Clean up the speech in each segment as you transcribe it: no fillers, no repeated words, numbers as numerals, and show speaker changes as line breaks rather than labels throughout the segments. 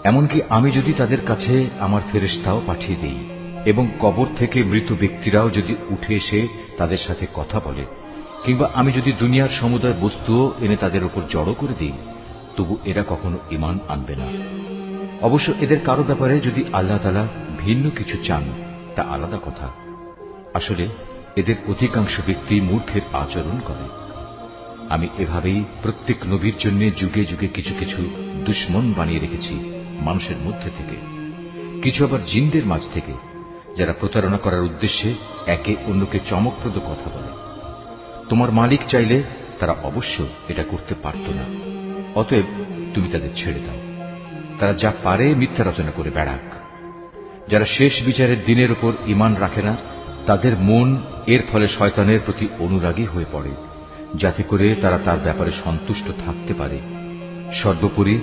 এমনকি আমি যদি তাদের কাছে আমার ফেরেশতাও পাঠিয়ে দেই এবং কবর থেকে মৃত ব্যক্তিরাও যদি উঠে এসে তাদের সাথে কথা বলে, কিংবা আমি যদি দুনিয়ার সমুদয় বস্তুও এনে তাদের উপর জড়ো করে দিই, তবু এরা কখনো ঈমান আনবে না। অবশ্য এদের কারো ব্যাপারে যদি আল্লাহ তাআলা ভিন্ন কিছু চান তা আলাদা কথা। আসলে এদের অধিকাংশ ব্যক্তি মূর্খের আচরণ করে। আমি এভাবেই প্রত্যেক নবীর জন্য যুগে যুগে কিছু কিছু দুশমন বানিয়ে রেখেছি মানুষের মধ্যে থেকে, কিছু আবার জিনদের মাঝ থেকে, যারা প্রতারণা করার উদ্দেশ্যে একে অন্যকে চমকপ্রদ কথা বলে। তোমার মালিক চাইলে তারা অবশ্য এটা করতে পারত না। অতএব তুমি তাদের ছেড়ে দাও, তারা যা পারে মিথ্যা রচনা করে বেড়াক। যারা শেষ বিচারের দিনের উপর ঈমান রাখে না, তাদের মন এর ফলে শয়তানের প্রতি অনুরাগী হয়ে পড়ে, যাতে করে তারা তার ব্যাপারে সন্তুষ্ট থাকতে পারে। সর্বোপরি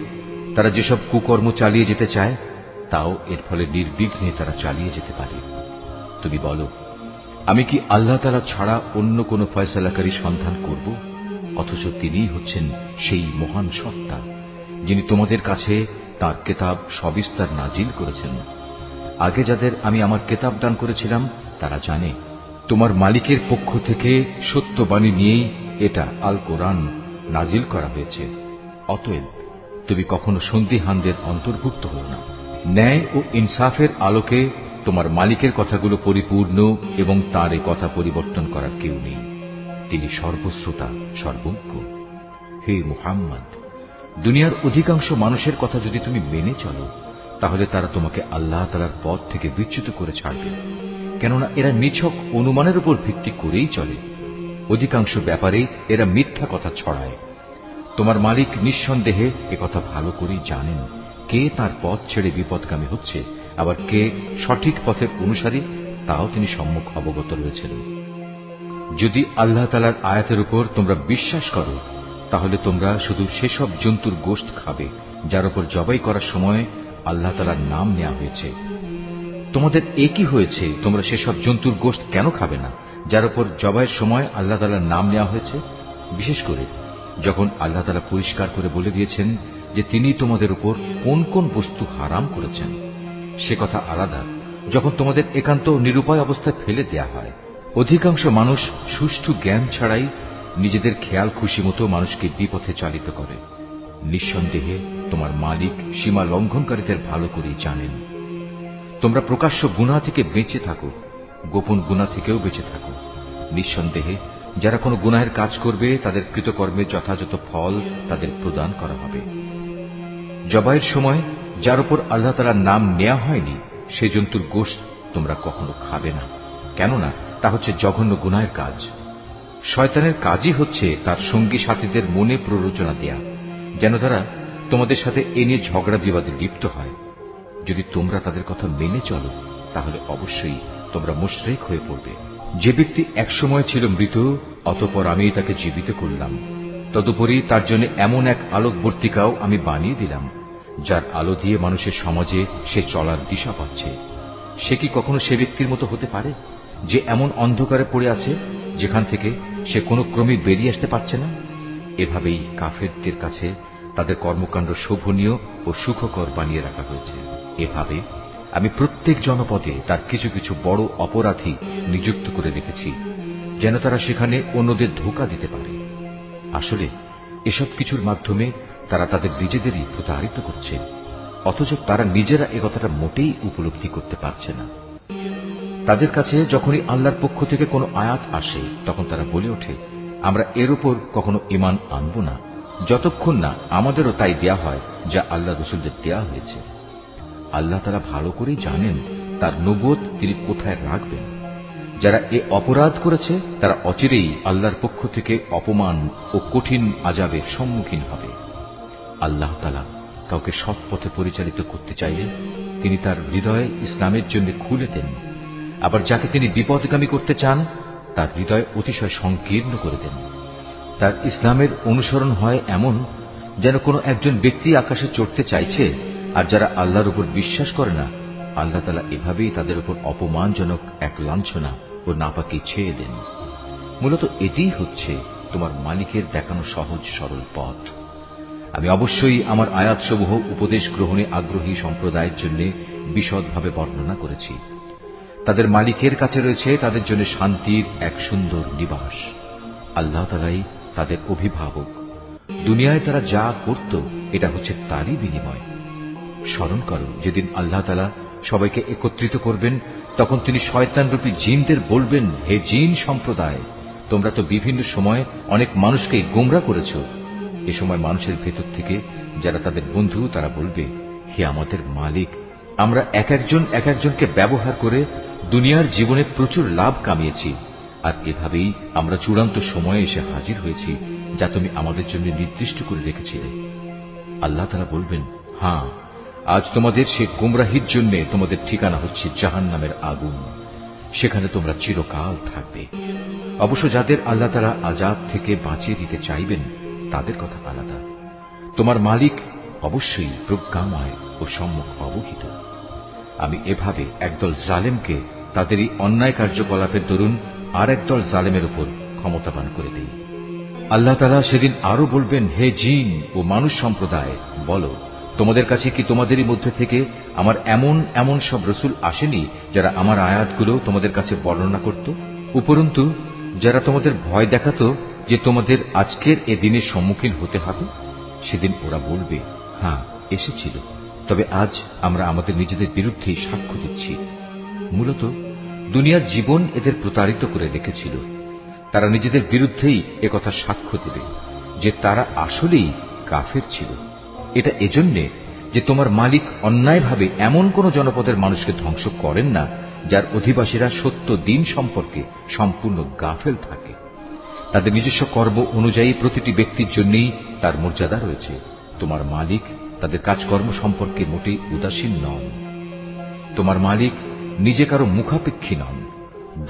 তারা যেসব কুকর্ম চালিয়ে যেতে চায় তাও এর ফলে নির্বিঘ্নে তারা চালিয়ে যেতে পারে। তুমি বলো, আমি কি আল্লাহ তাআলা ছাড়া অন্য কোন ফয়সালাকারী সন্ধান করব? অথচ তিনিই হচ্ছেন সেই মহান সত্তা, যিনি তোমাদের কাছে তাঁর কেতাব সবিস্তার নাজিল করেছেন। আগে যাদের আমি আমার কেতাব দান করেছিলাম তারা জানে তোমার মালিকের পক্ষ থেকে সত্যবাণী নিয়েই এটা আল কোরআন নাজিল করা হয়েছে। অতএব তুমি কখনো সন্দিহানদের অন্তর্ভুক্ত হও না। ন্যায় ও ইনসাফের আলোকে তোমার মালিকের কথাগুলো পরিপূর্ণ এবং তাঁর এ কথা পরিবর্তন করার কেউ নেই। তিনি সর্বশ্রোতা, সর্বজ্ঞ। হে মুহাম্মদ, দুনিয়ার অধিকাংশ মানুষের কথা যদি তুমি মেনে চলো, তাহলে তারা তোমাকে আল্লাহ তাআলার পথ থেকে বিচ্যুত করে ছাড়বে, কেননা এরা নিছক অনুমানের উপর ভিত্তি করেই চলে। অধিকাংশ ব্যাপারে এরা মিথ্যা কথা ছড়ায়। তোমার মালিক নিঃসন্দেহে একথা ভালো করেই জানেন কে তার পথ ছেড়ে বিপদগামী হচ্ছে, আবার কে সঠিক পথের অনুসারী তাও তিনি সম্মুখ অবগত রয়েছেন। যদি আল্লাহ তাআলার আয়াতের উপর তোমরা বিশ্বাস করো, তাহলে তোমরা শুধু সেসব জন্তুর গোশত খাবে যার উপর জবাই করার সময় আল্লাহ তাআলার নাম নেওয়া হয়েছে। তোমাদের একই হয়েছে, তোমরা সেসব জন্তুর গোশত কেন খাবে না যার উপর জবাইয়ের সময় আল্লাহ তাআলার নাম নেওয়া হয়েছে? বিশেষ করে যখন আল্লাহ তাআলা পরিষ্কার করে বলে দিয়েছেন যে তিনি তোমাদের উপর কোন কোন বস্তু হারাম করেছেন। সে কথা আলাদা যখন তোমাদের একান্ত নিরুপায় অবস্থায় ফেলে দেয়া হয়। অধিকাংশ মানুষ সুষ্ঠু জ্ঞান ছাড়াই নিজেদের খেয়াল খুশি মতো মানুষকে বিপথে চালিত করে। নিঃসন্দেহে তোমার মালিক সীমা লঙ্ঘনকারীদের ভালো করেই জানেন। তোমরা প্রকাশ্য গুনাহ থেকে বেঁচে থাকো, গোপন গুনাহ থেকেও বেঁচে থাকো। নিঃসন্দেহে যারা কোনো গুনাহের কাজ করবে তাদের কৃতকর্মের যথাযথ ফল তাদের প্রদান করা হবে। জবাইয়ের সময় যার উপর আল্লাহ তাআলার নাম নেওয়া হয়নি সে জন্তুর গোশত তোমরা কখনো খাবে না, কেননা তা হচ্ছে জঘন্য গুনাহের কাজ। শয়তানের কাজই হচ্ছে তার সঙ্গী সাথীদের মনে প্ররোচনা দেয়া, যেন তারা তোমাদের সাথে এ নিয়ে ঝগড়া বিবাদে লিপ্ত হয়। যদি তোমরা তাদের কথা মেনে চলো, তাহলে অবশ্যই তোমরা মুশরিক হয়ে পড়বে। যে ব্যক্তি একসময় ছিল মৃত, অতঃপর আমি তাকে জীবিত করলাম, তদুপরি তার জন্য এমন এক আলোকবর্তিকাও আমি বানিয়ে দিলাম যার আলো দিয়ে মানুষের সমাজে সে চলার দিশা পাচ্ছে। সে কি কখনো সে ব্যক্তির মতো হতে পারে যে এমন অন্ধকারে পড়ে আছে যেখান থেকে সে কোনো ক্রমে বেরিয়ে আসতে পারছে না? এভাবেই কাফেরদের কাছে তাদের কর্মকাণ্ড শোভনীয় ও সুখকর বানিয়ে রাখা হয়েছে। এভাবে আমি প্রত্যেক জনপদে তার কিছু কিছু বড় অপরাধী নিযুক্ত করে রেখেছি, যেন তারা সেখানে অন্যদের ধোঁকা দিতে পারে। আসলে এসব কিছুর মাধ্যমে তারা তাদের নিজেদেরই প্রতারিত করছে, অথচ তারা নিজেরা একথাটা মোটেই উপলব্ধি করতে পারছে না। তাদের কাছে যখনই আল্লাহর পক্ষ থেকে কোনো আয়াত আসে তখন তারা বলে ওঠে, আমরা এর উপর কখনো ঈমান আনব না যতক্ষণ না আমাদেরও তাই দেয়া হয় যা আল্লাহ রাসূলদের দেয়া হয়েছে। আল্লাহ তাআলা ভালো করেই জানেন তার নবুয়ত তিনি কোথায় রাখবেন। যারা এ অপরাধ করেছে তারা অচিরেই আল্লাহর পক্ষ থেকে অপমান ও কঠিন আযাবের সম্মুখীন হবে। আল্লাহ তাআলা কাউকে সৎ পথে পরিচালিত করতে চাইলে তিনি তার হৃদয় ইসলামের জন্য খুলে দেন, আবার যাকে তিনি বিপদগামী করতে চান তার হৃদয় অতিশয় সংকীর্ণ করে দেন। তার ইসলামের অনুসরণ হয় এমন যেন কোনো একজন ব্যক্তি আকাশে চড়তে চাইছে, আর যারা আল্লাহর উপর বিশ্বাস করে না আল্লাহ তাআলা এভাবেই তাদের উপর অপমানজনক এক লাঞ্ছনা ও নাপাকি ছেয়ে দেন। মূলত এটিই হচ্ছে তোমার মালিকের দেখানো সহজ সরল পথ। আমি অবশ্যই আমার আয়াতসমূহ উপদেশ গ্রহণে আগ্রহী সম্প্রদায়ের জন্য বিশদভাবে বর্ণনা করেছি। তাদের মালিকের কাছে রয়েছে তাদের জন্য শান্তির এক সুন্দর নিবাস। আল্লাহ তাআলাই তাদের অভিভাবক। দুনিয়ায় তারা যা করত এটা হচ্ছে তারই বিনিময়। স্মরণ করো, যেদিন আল্লাহ তাআলা সবাইকে একত্রিত করবেন, তখন তিনি শয়তানরূপী জিনদের বলবেন, হে জিন সম্প্রদায়, তোমরা তো বিভিন্ন সময় অনেক মানুষকে গোমরাহ করেছ। এ সময় মানুষের ভেতর থেকে যারা তাদের বন্ধু, তারা বলবে, হে আমাদের মালিক, আমরা এক একজনকে ব্যবহার করে দুনিয়ার জীবনে প্রচুর লাভ কামিয়েছি, আর এভাবেই আমরা চূড়ান্ত সময়ে এসে হাজির হয়েছি যা তুমি আমাদের জন্য নির্দিষ্ট করে রেখেছিলে। আল্লাহ তাআলা বলবেন, হ্যাঁ, আজ তোমাদের সে গোমরাহির জন্য তোমাদের ঠিকানা হচ্ছে জাহান্নামের আগুন, সেখানে তোমরা চিরকাল থাকবে। অবশ্য যাদের আল্লাহ তাআলা আযাব থেকে বাঁচিয়ে দিতে চাইবেন তাদের কথা আলাদা। তোমার মালিক অবশ্যই প্রজ্ঞাময় ও সম্যক অবহিত। আমি এভাবে একদল জালেমকে তাদেরই অন্যায় কার্যকলাপের দরুন আর একদল জালেমের উপর ক্ষমতাবান করে দেই। আল্লাহ তাআলা সেদিন আরো বলবেন, হে জিন ও মানুষ সম্প্রদায়, বলো, তোমাদের কাছে কি তোমাদেরই মধ্যে থেকে আমার এমন এমন সব রসুল আসেনি যারা আমার আয়াতগুলো তোমাদের কাছে বর্ণনা করত? উপরন্তু যারা তোমাদের ভয় দেখাতো যে তোমাদের আজকের এ দিনের সম্মুখীন হতে হবে? সেদিন ওরা বলবে, হ্যাঁ, এসেছিল, তবে আজ আমরা আমাদের নিজেদের বিরুদ্ধেই সাক্ষ্য দিচ্ছি। মূলত দুনিয়ার জীবন এদের প্রতারিত করে রেখেছিল। তারা নিজেদের বিরুদ্ধেই একথা সাক্ষ্য দেবে যে তারা আসলেই কাফের ছিল। এটা এজন্যে যে তোমার মালিক অন্যায়ভাবে এমন কোন জনপদের মানুষকে ধ্বংস করেন না যার অধিবাসীরা সত্য দিন সম্পর্কে সম্পূর্ণ গাফেল থাকে। তাদের নিজস্ব কর্ম অনুযায়ী প্রতিটি ব্যক্তির জন্যই তার মর্যাদা রয়েছে। তোমার মালিক তাদের কাজকর্ম সম্পর্কে মোটেই উদাসীন নন। তোমার মালিক নিজে কারো মুখাপেক্ষী নন।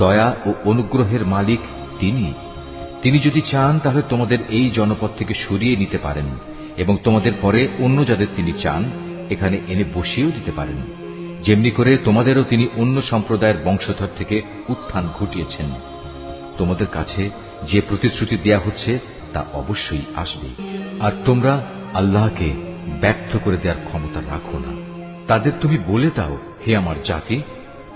দয়া ও অনুগ্রহের মালিক তিনি যদি চান তাহলে তোমাদের এই জনপদ থেকে সরিয়ে নিতে পারেন এবং তোমাদের পরে অন্য যাদের তিনি চান এখানে এনে বসিয়েও দিতে পারেন। যেমনি করে তোমাদেরও তিনি অন্য সম্প্রদায়ের বংশধর থেকে উত্থান ঘটিয়েছেন। তোমাদের কাছে যে প্রতিশ্রুতি দেয়া হচ্ছে তা অবশ্যই আসবে, আর তোমরা আল্লাহকে ব্যর্থ করে দেওয়ার ক্ষমতা রাখো না। তাদের তুমি বলে দাও, হে আমার জাতি,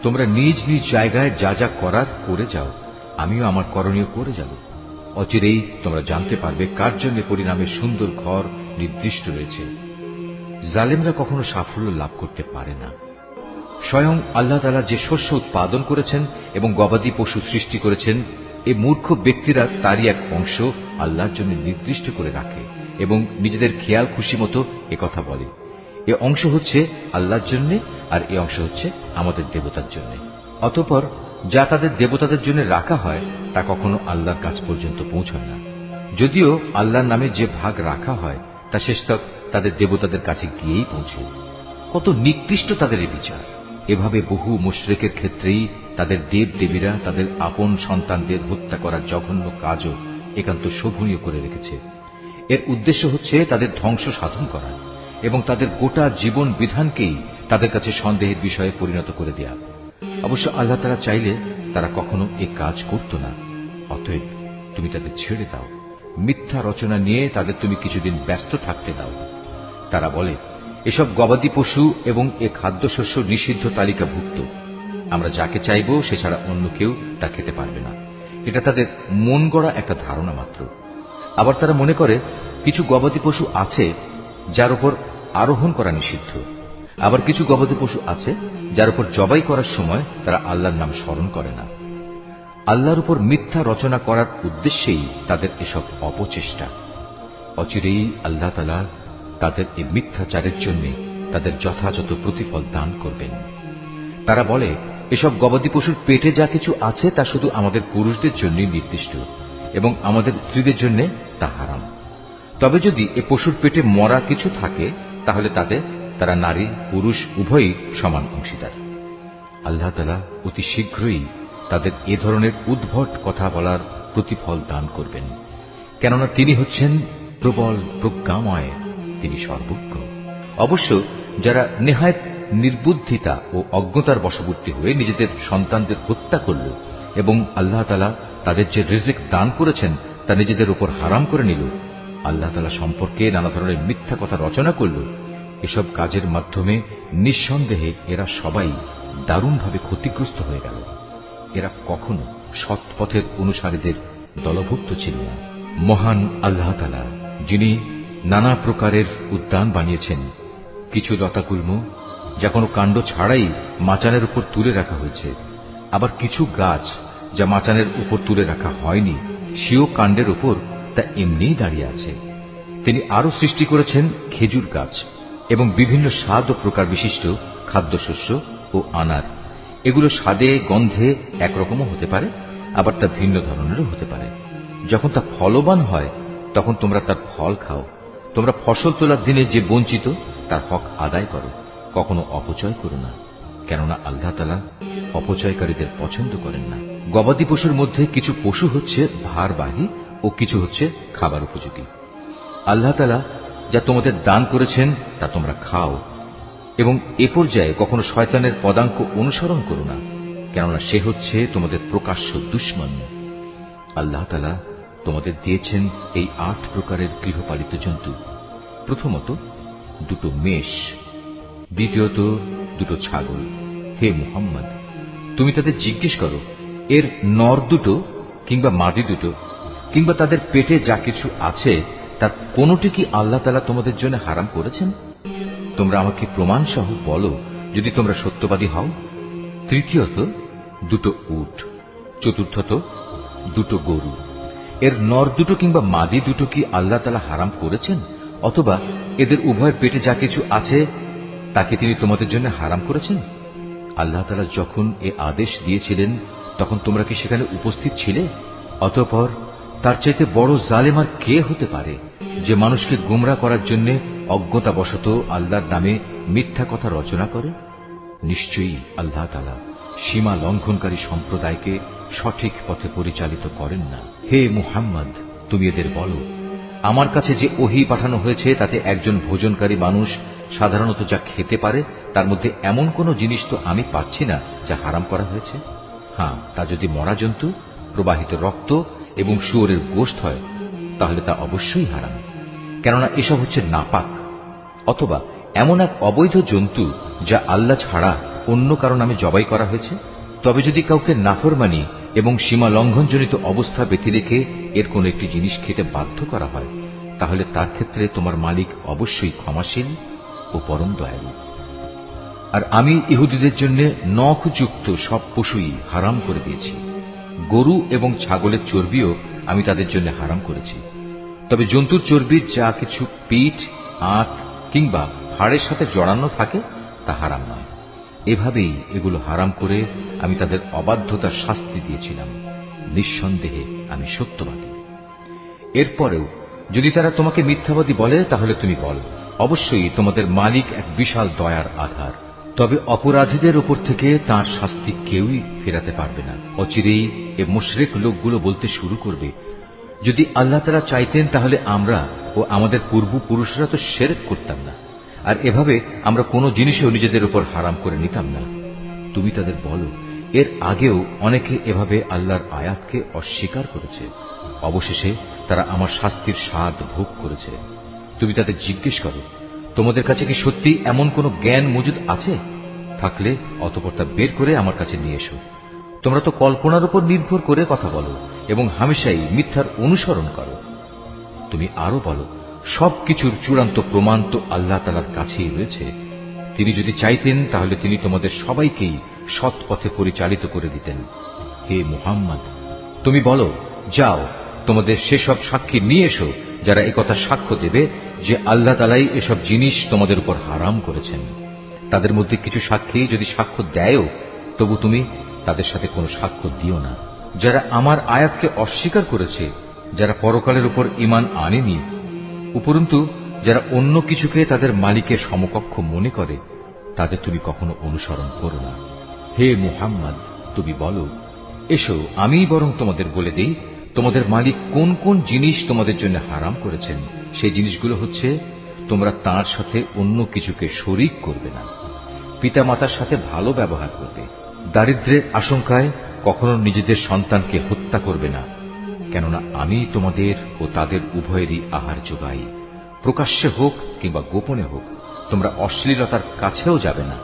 তোমরা নিজ নিজ জায়গায় যা যা করার করে যাও, আমিও আমার করণীয় করে যাব। অচিরেই তোমরা জানতে পারবে কার জন্য পরিণামের সুন্দর ঘর নির্দিষ্ট রয়েছে। জালেমরা কখনো সাফল্য লাভ করতে পারে না। স্বয়ং আল্লাহ তাআলা যে শস্য উৎপাদন করেছেন এবং গবাদি পশু সৃষ্টি করেছেন, এই মূর্খ ব্যক্তিরা তারই এক অংশ আল্লাহর জন্য নির্দিষ্ট করে রাখে এবং নিজেদের খেয়াল খুশি মতো একথা বলে। এ অংশ হচ্ছে আল্লাহর জন্য আর এ অংশ হচ্ছে আমাদের দেবতার জন্য। অতঃপর যা তাদের দেবতাদের জন্য রাখা হয় তা কখনো আল্লাহর কাছ পর্যন্ত পৌঁছায় না। যদিও আল্লাহর নামে যে ভাগ রাখা হয় তা শেষতক তাদের দেবতাদের কাছে গিয়েই পৌঁছে। কত নিকৃষ্ট তাদের এই বিচার! এভাবে বহু মুশরিকের ক্ষেত্রেই তাদের দেব দেবীরা তাদের আপন সন্তানদের হত্যা করার জঘন্য কাজও একান্ত শোভনীয় করে রেখেছে। এর উদ্দেশ্য হচ্ছে তাদের ধ্বংস সাধন করা এবং তাদের গোটা জীবন বিধানকেই তাদের কাছে সন্দেহের বিষয়ে পরিণত করে দেয়া। অবশ্য আল্লাহ তাআলা চাইলে তারা কখনো এ কাজ করত না। অতএব তুমি তাদের ছেড়ে দাও, মিথ্যা রচনা নিয়ে তাদের তুমি কিছুদিন ব্যস্ত থাকতে দাও। তারা বলে, এসব গবাদি পশু এবং এ খাদ্যশস্য নিষিদ্ধ তালিকাভুক্ত, আমরা যাকে চাইব সে ছাড়া অন্য কেউ তা খেতে পারবে না। এটা তাদের মন গড়া একটা ধারণা মাত্র। আবার তারা মনে করে কিছু গবাদি পশু আছে যার উপর আরোহণ করা নিষিদ্ধ, আবার কিছু গবাদি পশু আছে যার উপর জবাই করার সময় তারা আল্লাহর নাম স্মরণ করে না। আল্লাহর উপর মিথ্যা রচনা করার উদ্দেশ্যেই তাদের এসব অপচেষ্টা। অচিরেই আল্লাহ তাআলা তাদের এই মিথ্যাচারের জন্য তাদের যথাযথ প্রতিফল দান করবেন। তারা বলে, এসব গবাদি পশুর পেটে যা কিছু আছে তা শুধু আমাদের পুরুষদের জন্য নির্দিষ্ট এবং আমাদের স্ত্রীদের জন্য তা হারাম। তবে যদি এ পশুর পেটে মরা কিছু থাকে তাহলে তারা নারী পুরুষ উভয়ই সমান অংশীদার। আল্লাহ তাআলা অতি শীঘ্রই তাদের এ ধরনের উদ্ভট কথা বলার প্রতিফল দান করবেন, কেননা তিনি হচ্ছেন প্রবল প্রজ্ঞাময়, তিনি সর্বজ্ঞ। অবশ্য যারা নেহায়েত নির্বুদ্ধিতা ও অজ্ঞতার বশবর্তী হয়ে নিজেদের সন্তানদের হত্যা করল এবং আল্লাহ তাআলা তাদের যে রিজিক দান করেছেন তা নিজেদের উপর হারাম করে নিল, আল্লাহ তাআলা সম্পর্কে নানা ধরনের মিথ্যা কথা রচনা করল, এসব কাজের মাধ্যমে নিঃসন্দেহে এরা সবাই দারুণভাবে ক্ষতিগ্রস্ত হয়ে গেল। এরা কখনো সৎ পথের অনুসারীদের দলভুক্ত ছিল না। মহান আল্লাহ তাআলা, যিনি নানা প্রকারের উদ্যান বানিয়েছেন, কিছু লতাগুল্ম যা কোনো কাণ্ড ছাড়াই মাচানের উপর তুলে রাখা হয়েছে, আবার কিছু গাছ যা মাচানের উপর তুলে রাখা হয়নি, সেও কাণ্ডের উপর তা এমনিই দাঁড়িয়ে আছে। তিনি আরো সৃষ্টি করেছেন খেজুর গাছ এবং বিভিন্ন স্বাদ ও প্রকার বিশিষ্ট খাদ্যশস্য ও আনার। এগুলো স্বাদে গন্ধে একরকমও হতে পারে, আবার তা ভিন্ন ধরনেরও হতে পারে। যখন তা ফলবান হয় তখন তোমরা তার ফল খাও। তোমরা ফসল তোলার দিনে যে বঞ্চিত তার হক আদায় করো, কখনো অপচয় করো না, কেননা আল্লাহ তাআলা অপচয়কারীদের পছন্দ করেন না। গবাদি পশুর মধ্যে কিছু পশু হচ্ছে ভারবাহী ও কিছু হচ্ছে খাবার উপযোগী। আল্লাহ তাআলা যা তোমাদের দান করেছেন তা তোমরা খাও, এবং এ পর্যায়ে কখনো শয়তানের পদাঙ্ক অনুসরণ করো না, কেননা সে হচ্ছে তোমাদের প্রকাশ্য দুশমন। আল্লাহ তাআলা তোমাদের দিয়েছেন এই 8 প্রকারের গৃহপালিত জন্তু। প্রথমত 2 মেষ, দ্বিতীয়ত 2 ছাগল। হে মুহাম্মদ, তুমি তাদের জিজ্ঞেস করো, এর নর 2 কিংবা মাদি 2 কিংবা তাদের পেটে যা কিছু আছে তার কোনটি কি আল্লাহ তাআলা তোমাদের জন্য হারাম করেছেন? তোমরা আমাকে প্রমাণ সহ বলো যদি তোমরা সত্যবাদী হও। তৃতীয়ত 2 উট, চতুর্থত 2 গরু। এর নর 2 কিংবা মাদি 2 কি আল্লাহ তাআলা হারাম করেছেন, অথবা এদের উভয়ের পেটে যা কিছু আছে তাকে তিনি তোমাদের জন্য হারাম করেছেন? আল্লাহ তাআলা যখন এ আদেশ দিয়েছিলেন তখন তোমরা কি সেখানে উপস্থিত ছিলে? অতঃপর তার চাইতে বড় জালেম আর কে হতে পারে, যে মানুষকে গোমরাহ করার জন্য অজ্ঞতাবশত আল্লাহর নামে মিথ্যা কথা রচনা করে? নিশ্চয়ই আল্লাহ তাআলা সীমা লঙ্ঘনকারী সম্প্রদায়কে সঠিক পথে পরিচালিত করেন না। হে মুহাম্মদ, তুমি এদের বলো, আমার কাছে যে ওহী পাঠানো হয়েছে তাতে একজন ভোজনকারী মানুষ সাধারণত যা খেতে পারে তার মধ্যে এমন কোন জিনিস তো আমি পাচ্ছি না যা হারাম করা হয়েছে। হ্যাঁ, তা যদি মরা জন্তু, প্রবাহিত রক্ত এবং শুয়োরের গোশত হয় তাহলে তা অবশ্যই হারাম, কেননা এসব হচ্ছে নাপাক। অথবা এমন এক অবৈধ জন্তু যা আল্লাহ ছাড়া অন্য কারো নামে জবাই করা হয়েছে, তবে যদি কাউকে নাফরমানি এবং সীমা লঙ্ঘনজনিত অবস্থা ব্যতি রেখে এর কোন একটি জিনিস খেতে বাধ্য করা হয়, তাহলে তার ক্ষেত্রে তোমার মালিক অবশ্যই ক্ষমাশীল ও পরম দয়ালু। আর আমি ইহুদিদের জন্য নখযুক্ত সব পশুই হারাম করে দিয়েছি। গরু এবং ছাগলের চর্বিও আমি তাদের জন্য হারাম করেছি। তবে জন্তুর চর্বির যা কিছু পিঠ, আঁত কিংবা হাড়ের সাথে জড়ানো থাকে তা হারাম নয়। এভাবেই এগুলো হারাম করে আমি তাদের অবাধ্যতার শাস্তি দিয়েছিলাম। নিঃসন্দেহে আমি সত্যবাদী। এরপরেও যদি তারা তোমাকে মিথ্যাবাদী বলে তাহলে তুমি বল, অবশ্যই তোমাদের মালিক এক বিশাল দয়ার আধার। তবে অপরাধীদের উপর থেকে তাঁর শাস্তি কেউই ফেরাতে পারবে না। অচিরেই এ মুশরিক লোকগুলো বলতে শুরু করবে, যদি আল্লাহ তাআলা চাইতেন তাহলে আমরা ও আমাদের পূর্বপুরুষরা তো শিরক করতাম না, আর এভাবে আমরা কোনো জিনিসও নিজেদের উপর হারাম করে নিতাম না। তুমি তাদের বলো, এর আগেও অনেকে এভাবে আল্লাহর আয়াতকে অস্বীকার করেছে, অবশেষে তারা আমার শাস্তির স্বাদ ভোগ করেছে। তুমি তাদের জিজ্ঞেস করো, তোমাদের কাছে কি সত্যি এমন কোন জ্ঞান মজুদ আছে? থাকলে অতঃপর তা বের করে আমার কাছে নিয়ে এসো। তোমরা তো কল্পনার উপর নির্ভর করে কথা বলো এবং হামেশাই মিথ্যার অনুসরণ করো। তুমি আরো বলো, সবকিছুর চূড়ান্ত প্রমাণ তো আল্লাহ তাআলার কাছেই রয়েছে। তিনি যদি চাইতেন তাহলে তিনি তোমাদের সবাইকেই সৎ পথে পরিচালিত করে দিতেন। হে মুহাম্মদ, তুমি বলো, যাও তোমাদের সেসব সাক্ষী নিয়ে এসো যারা একথা সাক্ষ্য দেবে যে আল্লাহ তাআলাই এসব জিনিস তোমাদের উপর হারাম করেছেন। তাদের মধ্যে কিছু সাক্ষী যদি সাক্ষ্য দেয়ও, তবু তুমি তাদের সাথে কোনো সাক্ষ্য দিও না। যারা আমার আয়াতকে অস্বীকার করেছে, যারা পরকালের উপর ঈমান আনেনি, উপরন্তু যারা অন্য কিছুকে তাদের মালিকের সমকক্ষ মনে করে, তাদের তুমি কখনো অনুসরণ করো না। হে মুহাম্মদ, তুমি বলো, এসো আমি বরং তোমাদের বলে দেই তোমাদের মালিক কোন কোন জিনিস তোমাদের জন্য হারাম করেছেন। সেই জিনিসগুলো হচ্ছে, তোমরা তাঁর সাথে অন্য কিছুকে শরীক করবে না, পিতামাতার সাথে ভালো ব্যবহার করবে, দারিদ্র্যের আশঙ্কায় কখনো নিজেদের সন্তানকে হত্যা করবে না, কেননা আমি তোমাদের ও তাদের উভয়েরই আহার যোগাই। প্রকাশ্যে হোক কিংবা গোপনে হোক তোমরা অশ্লীলতার কাছেও যাবে না।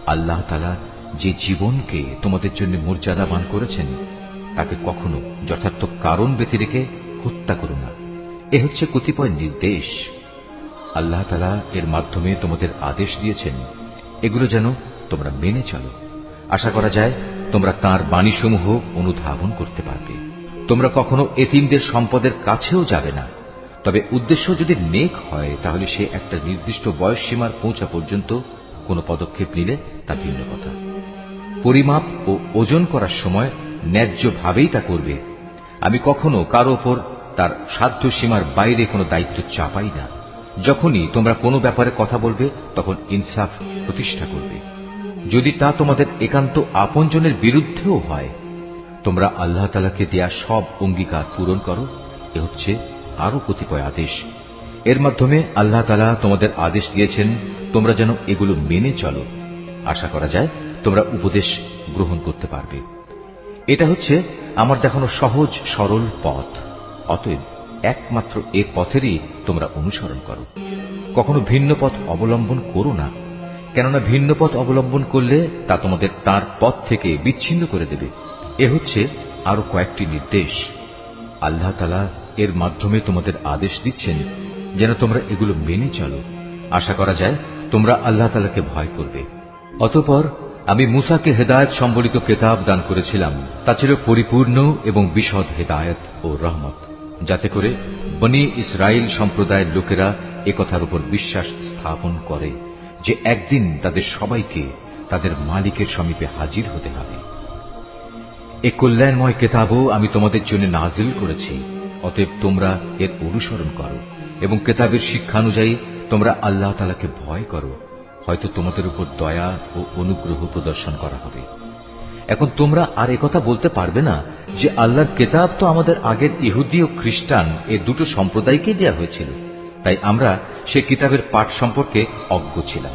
আল্লাহ তাআলা যে জীবনকে তোমাদের জন্য মর্যাদাবান করেছেন তাকে কখনো যথার্থ কারণ ব্যতি রেখে হত্যা করো না। এ হচ্ছে কতিপয় নির্দেশ। আল্লাহ তাআলা এর মাধ্যমে তোমাদের আদেশ দিয়েছেন, এগুলো যেন তোমরা মেনে চলো। আশা করা যায় তোমরা তাঁর বাণীসমূহ অনুধাবন করতে পারবে। তোমরা কখনো এতিমদের সম্পদের কাছেও যাবে না। তবে উদ্দেশ্য যদি নেক হয় তাহলে সে একটা নির্দিষ্ট বয়স সীমার পৌঁছা পর্যন্ত কোনো পদক্ষেপ নিলে তা ভিন্ন কথা। পরিমাপ ও ওজন করার সময় ন্যায্যভাবেই তা করবে। আমি কখনো কারো ওপর তার সাধ্য সীমার বাইরে কোনো দায়িত্ব চাপাই না। যখনই তোমরা কোনো ব্যাপারে কথা বলবে তখন ইনসাফ প্রতিষ্ঠা করবে, যদি তা তোমাদের একান্ত আপনজনের বিরুদ্ধেও হয়। তোমরা আল্লাহ তাআলাকে দেয়া সব অঙ্গীকার পূরণ করো। এ হচ্ছে আরো কতিপয় আদেশ। এর মাধ্যমে আল্লাহ তাআলা তোমাদের আদেশ দিয়েছেন তোমরা যেন এগুলো মেনে চলো। আশা করা যায় তোমরা উপদেশ গ্রহণ করতে পারবে। এটা হচ্ছে আমার দেখানো সহজ সরল পথ। অতএব একমাত্র এ পথেরই তোমরা অনুসরণ করো। কখনো ভিন্ন পথ অবলম্বন করো না, কেননা ভিন্ন পথ অবলম্বন করলে তা তোমাদের তার পথ থেকে বিচ্ছিন্ন করে দেবে। এ হচ্ছে আরো কয়েকটি নির্দেশ। আল্লাহ তাআলা এর মাধ্যমে তোমাদের আদেশ দিচ্ছেন যেন তোমরা এগুলো মেনে চলো। আশা করা যায় তোমরা আল্লাহ তাআলাকে ভয় করবে। অতঃপর আমি মূসাকে হেদায়েত সম্বলিত কিতাব দান করেছিলাম। তা ছিল পরিপূর্ণ এবং বিশদ হেদায়েত ও রহমত, যাতে করে বনি ইসরাইল সম্প্রদায়ের লোকেরা একথার উপর বিশ্বাস স্থাপন করে যে একদিন তাদের সবাইকে তাদের মালিকের সমীপে হাজির হতে হবে। এ কল্যাণময় কিতাবও আমি তোমাদের জন্য নাজিল করেছি। অতএব তোমরা এর অনুসরণ করো এবং কিতাবের শিক্ষানুযায়ী তোমরা আল্লাহ তাআলাকে ভয় করো। হয়তো তোমাদের উপর দয়া ও অনুগ্রহ প্রদর্শন করা হবে। এখন তোমরা আর একথা বলতে পারবে না যে আল্লাহর কিতাব তো আমাদের আগের ইহুদি ও খ্রিস্টান এ দুটো সম্প্রদায়কে দেয়া হয়েছিল, তাই আমরা সে কিতাবের পাঠ সম্পর্কে অজ্ঞ ছিলাম।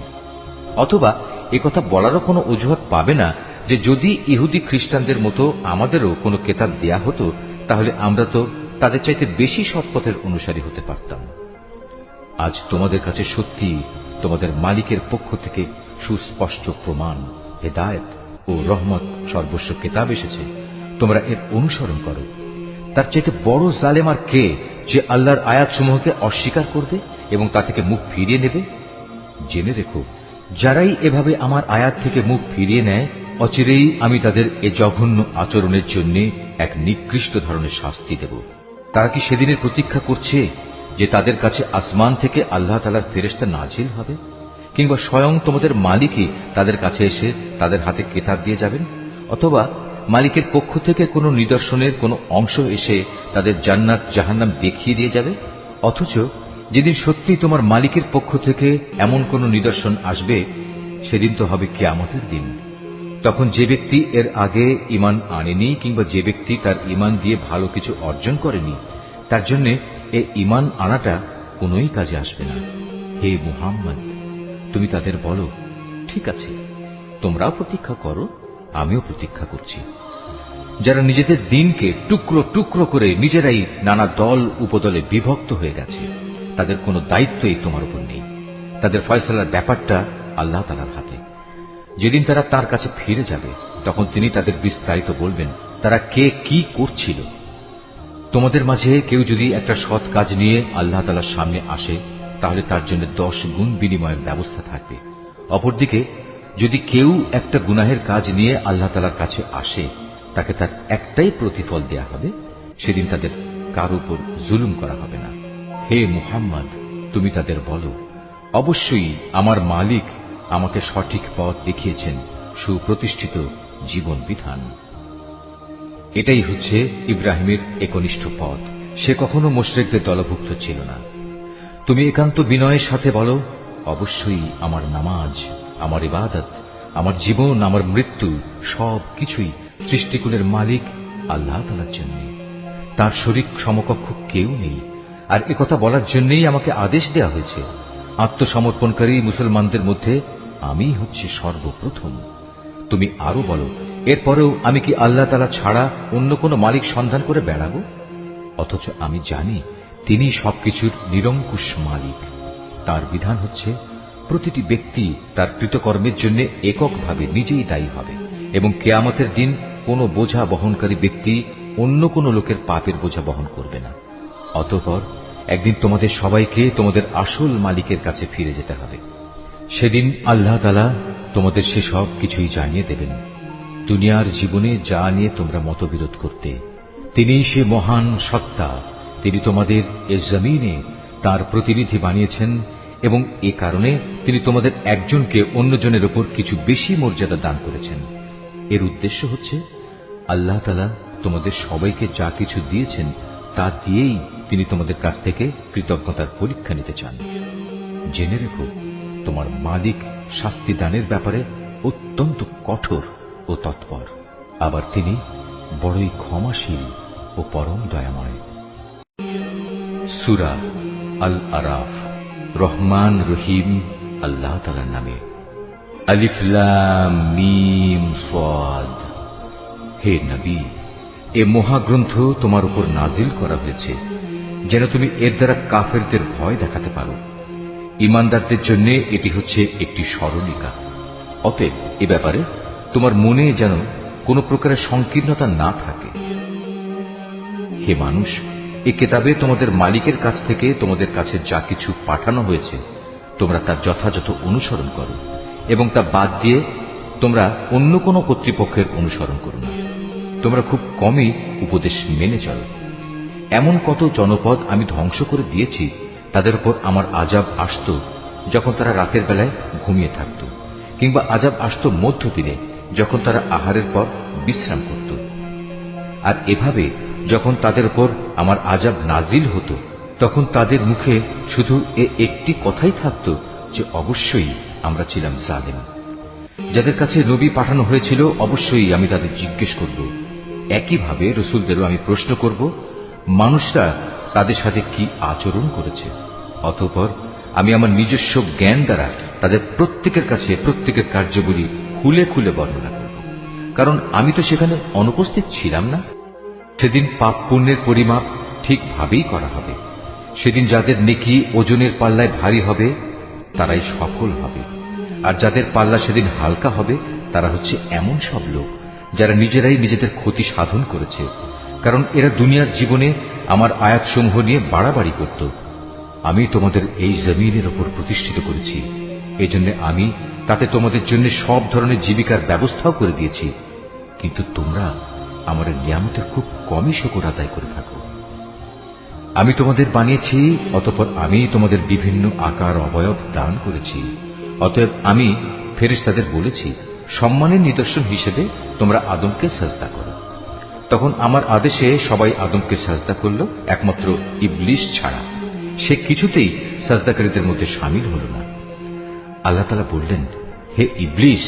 অথবা একথা বলারও কোনো অজুহাত পাবে না যে যদি ইহুদি খ্রিস্টানদের মতো আমাদেরও কোনো কিতাব দেয়া হতো তাহলে আমরা তো তাদের চাইতে বেশি সৎপথের অনুসারী হতে পারতাম। আজ তোমাদের কাছে সত্যি তোমাদের মালিকের পক্ষ থেকে সুস্পষ্ট প্রমাণ, হেদায়েত ও রহমত সর্বস্ব কিতাব এসেছে। তোমরা এর অনুসরণ করো। তার চাইতে বড় জালেম আর কে যে আল্লাহর আয়াতসমূহকে অস্বীকার করবে এবং তা থেকে মুখ ফিরিয়ে নেবে? জেনে রেখো, যারাই এভাবে আমার আয়াত থেকে মুখ ফিরিয়ে নেয় অচিরেই আমি তাদের এ জঘন্য আচরণের জন্য এক নিকৃষ্ট ধরনের শাস্তি দেব। তারা কি সেদিনের প্রতীক্ষা করছে যে তাদের কাছে আসমান থেকে আল্লাহ তাআলার ফেরেশতা নাজিল হবে, কিংবা স্বয়ং তোমাদের মালিকই তাদের কাছে এসে তাদের হাতে কিতাব দিয়ে যাবেন, অথবা মালিকের পক্ষ থেকে কোনো নিদর্শনের কোনো অংশ এসে তাদের জান্নাত জাহান্নাম দেখিয়ে দিয়ে যাবে? অথচ যেদিন সত্যি তোমার মালিকের পক্ষ থেকে এমন কোন নিদর্শন আসবে সেদিন তো হবে কিয়ামতের দিন। তখন যে ব্যক্তি এর আগে ঈমান আনেনি কিংবা যে ব্যক্তি তার ঈমান দিয়ে ভালো কিছু অর্জন করেনি তার জন্য এই ঈমান আনাটা কোনোই কাজে আসবে না। হে মুহাম্মদ, তুমি তাদের বলো, ঠিক আছে, তোমরাও প্রতীক্ষা করো, আমিও প্রতীক্ষা করছি। যারা নিজেদের দিনকে টুকরো টুকরো করে নিজেরাই নানা দল উপদলে বিভক্ত হয়ে গেছে তাদের কোনো দায়িত্বই তোমার উপর নেই। তাদের ফয়সালার ব্যাপারটা আল্লাহ তাআলার হাতে। যেদিন তারা তার কাছে ফিরে যাবে তখন তিনি তাদের বিস্তারিত বলবেন তারা কে কি করছিল। তোমাদের মাঝে কেউ যদি একটা সৎ কাজ নিয়ে আল্লাহ তাআলার সামনে আসে তাহলে তার জন্য 10 গুণ বিনিময়ের ব্যবস্থা থাকবে। অপরদিকে যদি কেউ একটা গুনাহের কাজ নিয়ে আল্লাহ তাআলার কাছে আসে তাকে তার একটাই প্রতিফল দেয়া হবে। সেদিন তাদের কার উপর জুলুম করা হবে না। হে মুহাম্মদ, তুমি তাদের বলো, অবশ্যই আমার মালিক আমাকে সঠিক পথ দেখিয়েছেন, সুপ্রতিষ্ঠিত জীবন বিধান। এটাই হচ্ছে ইব্রাহিমের একনিষ্ঠ পথ। সে কখনো মুশরিকদের দলভুক্ত ছিল না। তুমি একান্ত বিনয়ের সাথে বলো, অবশ্যই আমার নামাজ, আমার ইবাদত, আমার জীবন, আমার মৃত্যু সব কিছুই সৃষ্টিকুলের মালিক আল্লাহ তাআলার জন্য। তার শরীক সমকক্ষ কেউ নেই। আর একথা বলার জন্যই আমাকে আদেশ দেয়া হয়েছে। আত্মসমর্পণকারী মুসলমানদের মধ্যে আমি হচ্ছে সর্বপ্রথম। তুমি আরো বলো, এরপরেও আমি কি আল্লাহ তাআলা ছাড়া অন্য কোন মালিক সন্ধান করে বেড়াবো? অথচ আমি জানি তিনি সবকিছুর নিরঙ্কুশ মালিক। তার বিধান হচ্ছে প্রতিটি ব্যক্তি তার কৃতকর্মের জন্য এককভাবে নিজেই দায়ী হবে এবং কিয়ামতের দিন কোনো বোঝা বহনকারী ব্যক্তি অন্য কোনো লোকের পাপের বোঝা বহন করবে না। অতঃপর একদিন তোমাদের সবাইকে তোমাদের আসল মালিকের কাছে ফিরে যেতে হবে। সেদিন আল্লাহ তাআলা তোমাদের সেসব কিছুই জানিয়ে দেবেন। দুনিয়ার জীবনে যা নিয়ে তোমরা মতবিরোধ করতে, তিনিই সে মহান সত্তা। তিনি তোমাদের এ জমিনে তার প্রতিনিধি বানিয়েছেন এবং এ কারণে তিনি তোমাদের একজনকে অন্যজনের উপর কিছু বেশি মর্যাদা দান করেছেন। এর উদ্দেশ্য হচ্ছে আল্লাহ তাআলা তোমাদের সবাইকে যা কিছু দিয়েছেন তা দিয়েই তিনি তোমাদের কাছ থেকে কৃতজ্ঞতার পরীক্ষা নিতে চান। জেনে রেখো, তোমার মালিক শাস্তি দানের ব্যাপারে অত্যন্ত কঠোর ও তৎপর। আবার তিনি বড়ই ক্ষমাশীল ও পরম দয়াময়। সূরা আল আরাফ। রহমান রহিম আল্লাহ তাআলার নামে। আলিফ লাম মিম সাদ। হে নবী, এ মহাগ্রন্থ তোমার উপর নাজিল করা হয়েছে যেন তুমি এর দ্বারা কাফেরদের ভয় দেখাতে পারো। ঈমানদারদের জন্য এটি হচ্ছে একটি স্মরণিকা। অতএব এ ব্যাপারে তোমার মনে যেন কোনো প্রকারের সংকীর্ণতা না থাকে। হে মানুষ, এ কিতাবে তোমাদের মালিকের কাছ থেকে তোমাদের কাছে যা কিছু পাঠানো হয়েছে তোমরা তা যথাযথ অনুসরণ করো এবং তা বাদ দিয়ে তোমরা অন্য কোনো কর্তৃপক্ষের অনুসরণ করো না। তোমরা খুব কমই উপদেশ মেনে চলো। এমন কত জনপদ আমি ধ্বংস করে দিয়েছি, তাদের উপর আমার আযাব আসত যখন তারা রাতের বেলায় ঘুমিয়ে থাকত, কিংবা আযাব আসত মধ্যদিনে যখন তারা আহারের পর বিশ্রাম করত। আর এভাবে যখন তাদের উপর আমার আযাব নাজিল হতো তখন তাদের মুখে শুধু একটি কথাই থাকত যে অবশ্যই আমরা ছিলাম জালেম। যাদের কাছে নবী পাঠানো হয়েছিল অবশ্যই আমি তাদের জিজ্ঞেস করব। একইভাবে রাসূলদেরও আমি প্রশ্ন করব মানুষরা তাদের সাথে কি আচরণ করেছে। অতঃপর আমি আমার নিজস্ব জ্ঞান দ্বারা তাদের প্রত্যেকের কাছে প্রত্যেকের কার্যগুলি খুলে খুলে বর্ণনা করব, কারণ আমি তো সেখানে অনুপস্থিত ছিলাম না। সেদিন পাপ পুণ্যের পরিমাপ ঠিকভাবেই করা হবে। সেদিন যাদের নেকি ওজনের পাল্লায় ভারী হবে তারাই সফল হবে, আর যাদের পাল্লা সেদিন হালকা হবে তারা হচ্ছে এমন সব লোক যারা নিজেরাই নিজেদের ক্ষতি সাধন করেছে, কারণ এরা দুনিয়ার জীবনে আমার আয়াতসমূহ নিয়ে বাড়াবাড়ি করত। আমি তোমাদের এই জমিনের উপর প্রতিষ্ঠিত করেছি, এজন্য আমি তাতে তোমাদের জন্য সব ধরনের জীবিকার ব্যবস্থাও করে দিয়েছি, কিন্তু তোমরা আমার নিয়ামতের খুব কমই শুকর আদায় করে থাকো। আমি তোমাদের বানিয়েছি, অতঃপর আমি তোমাদের বিভিন্ন আকার অবয়ব দান করেছি। অতএব আমি ফেরেশতাদের বলেছি সম্মানের নিদর্শন হিসেবে তোমরা আদমকে সাজদা করো। তখন আমার আদেশে সবাই আদমকে সাজদা করল, একমাত্র ইবলিস ছাড়া। সে কিছুতেই সাজদাকারীদের মধ্যে শামিল হল না। আল্লাহ তাআলা বললেন, হে ইবলিস,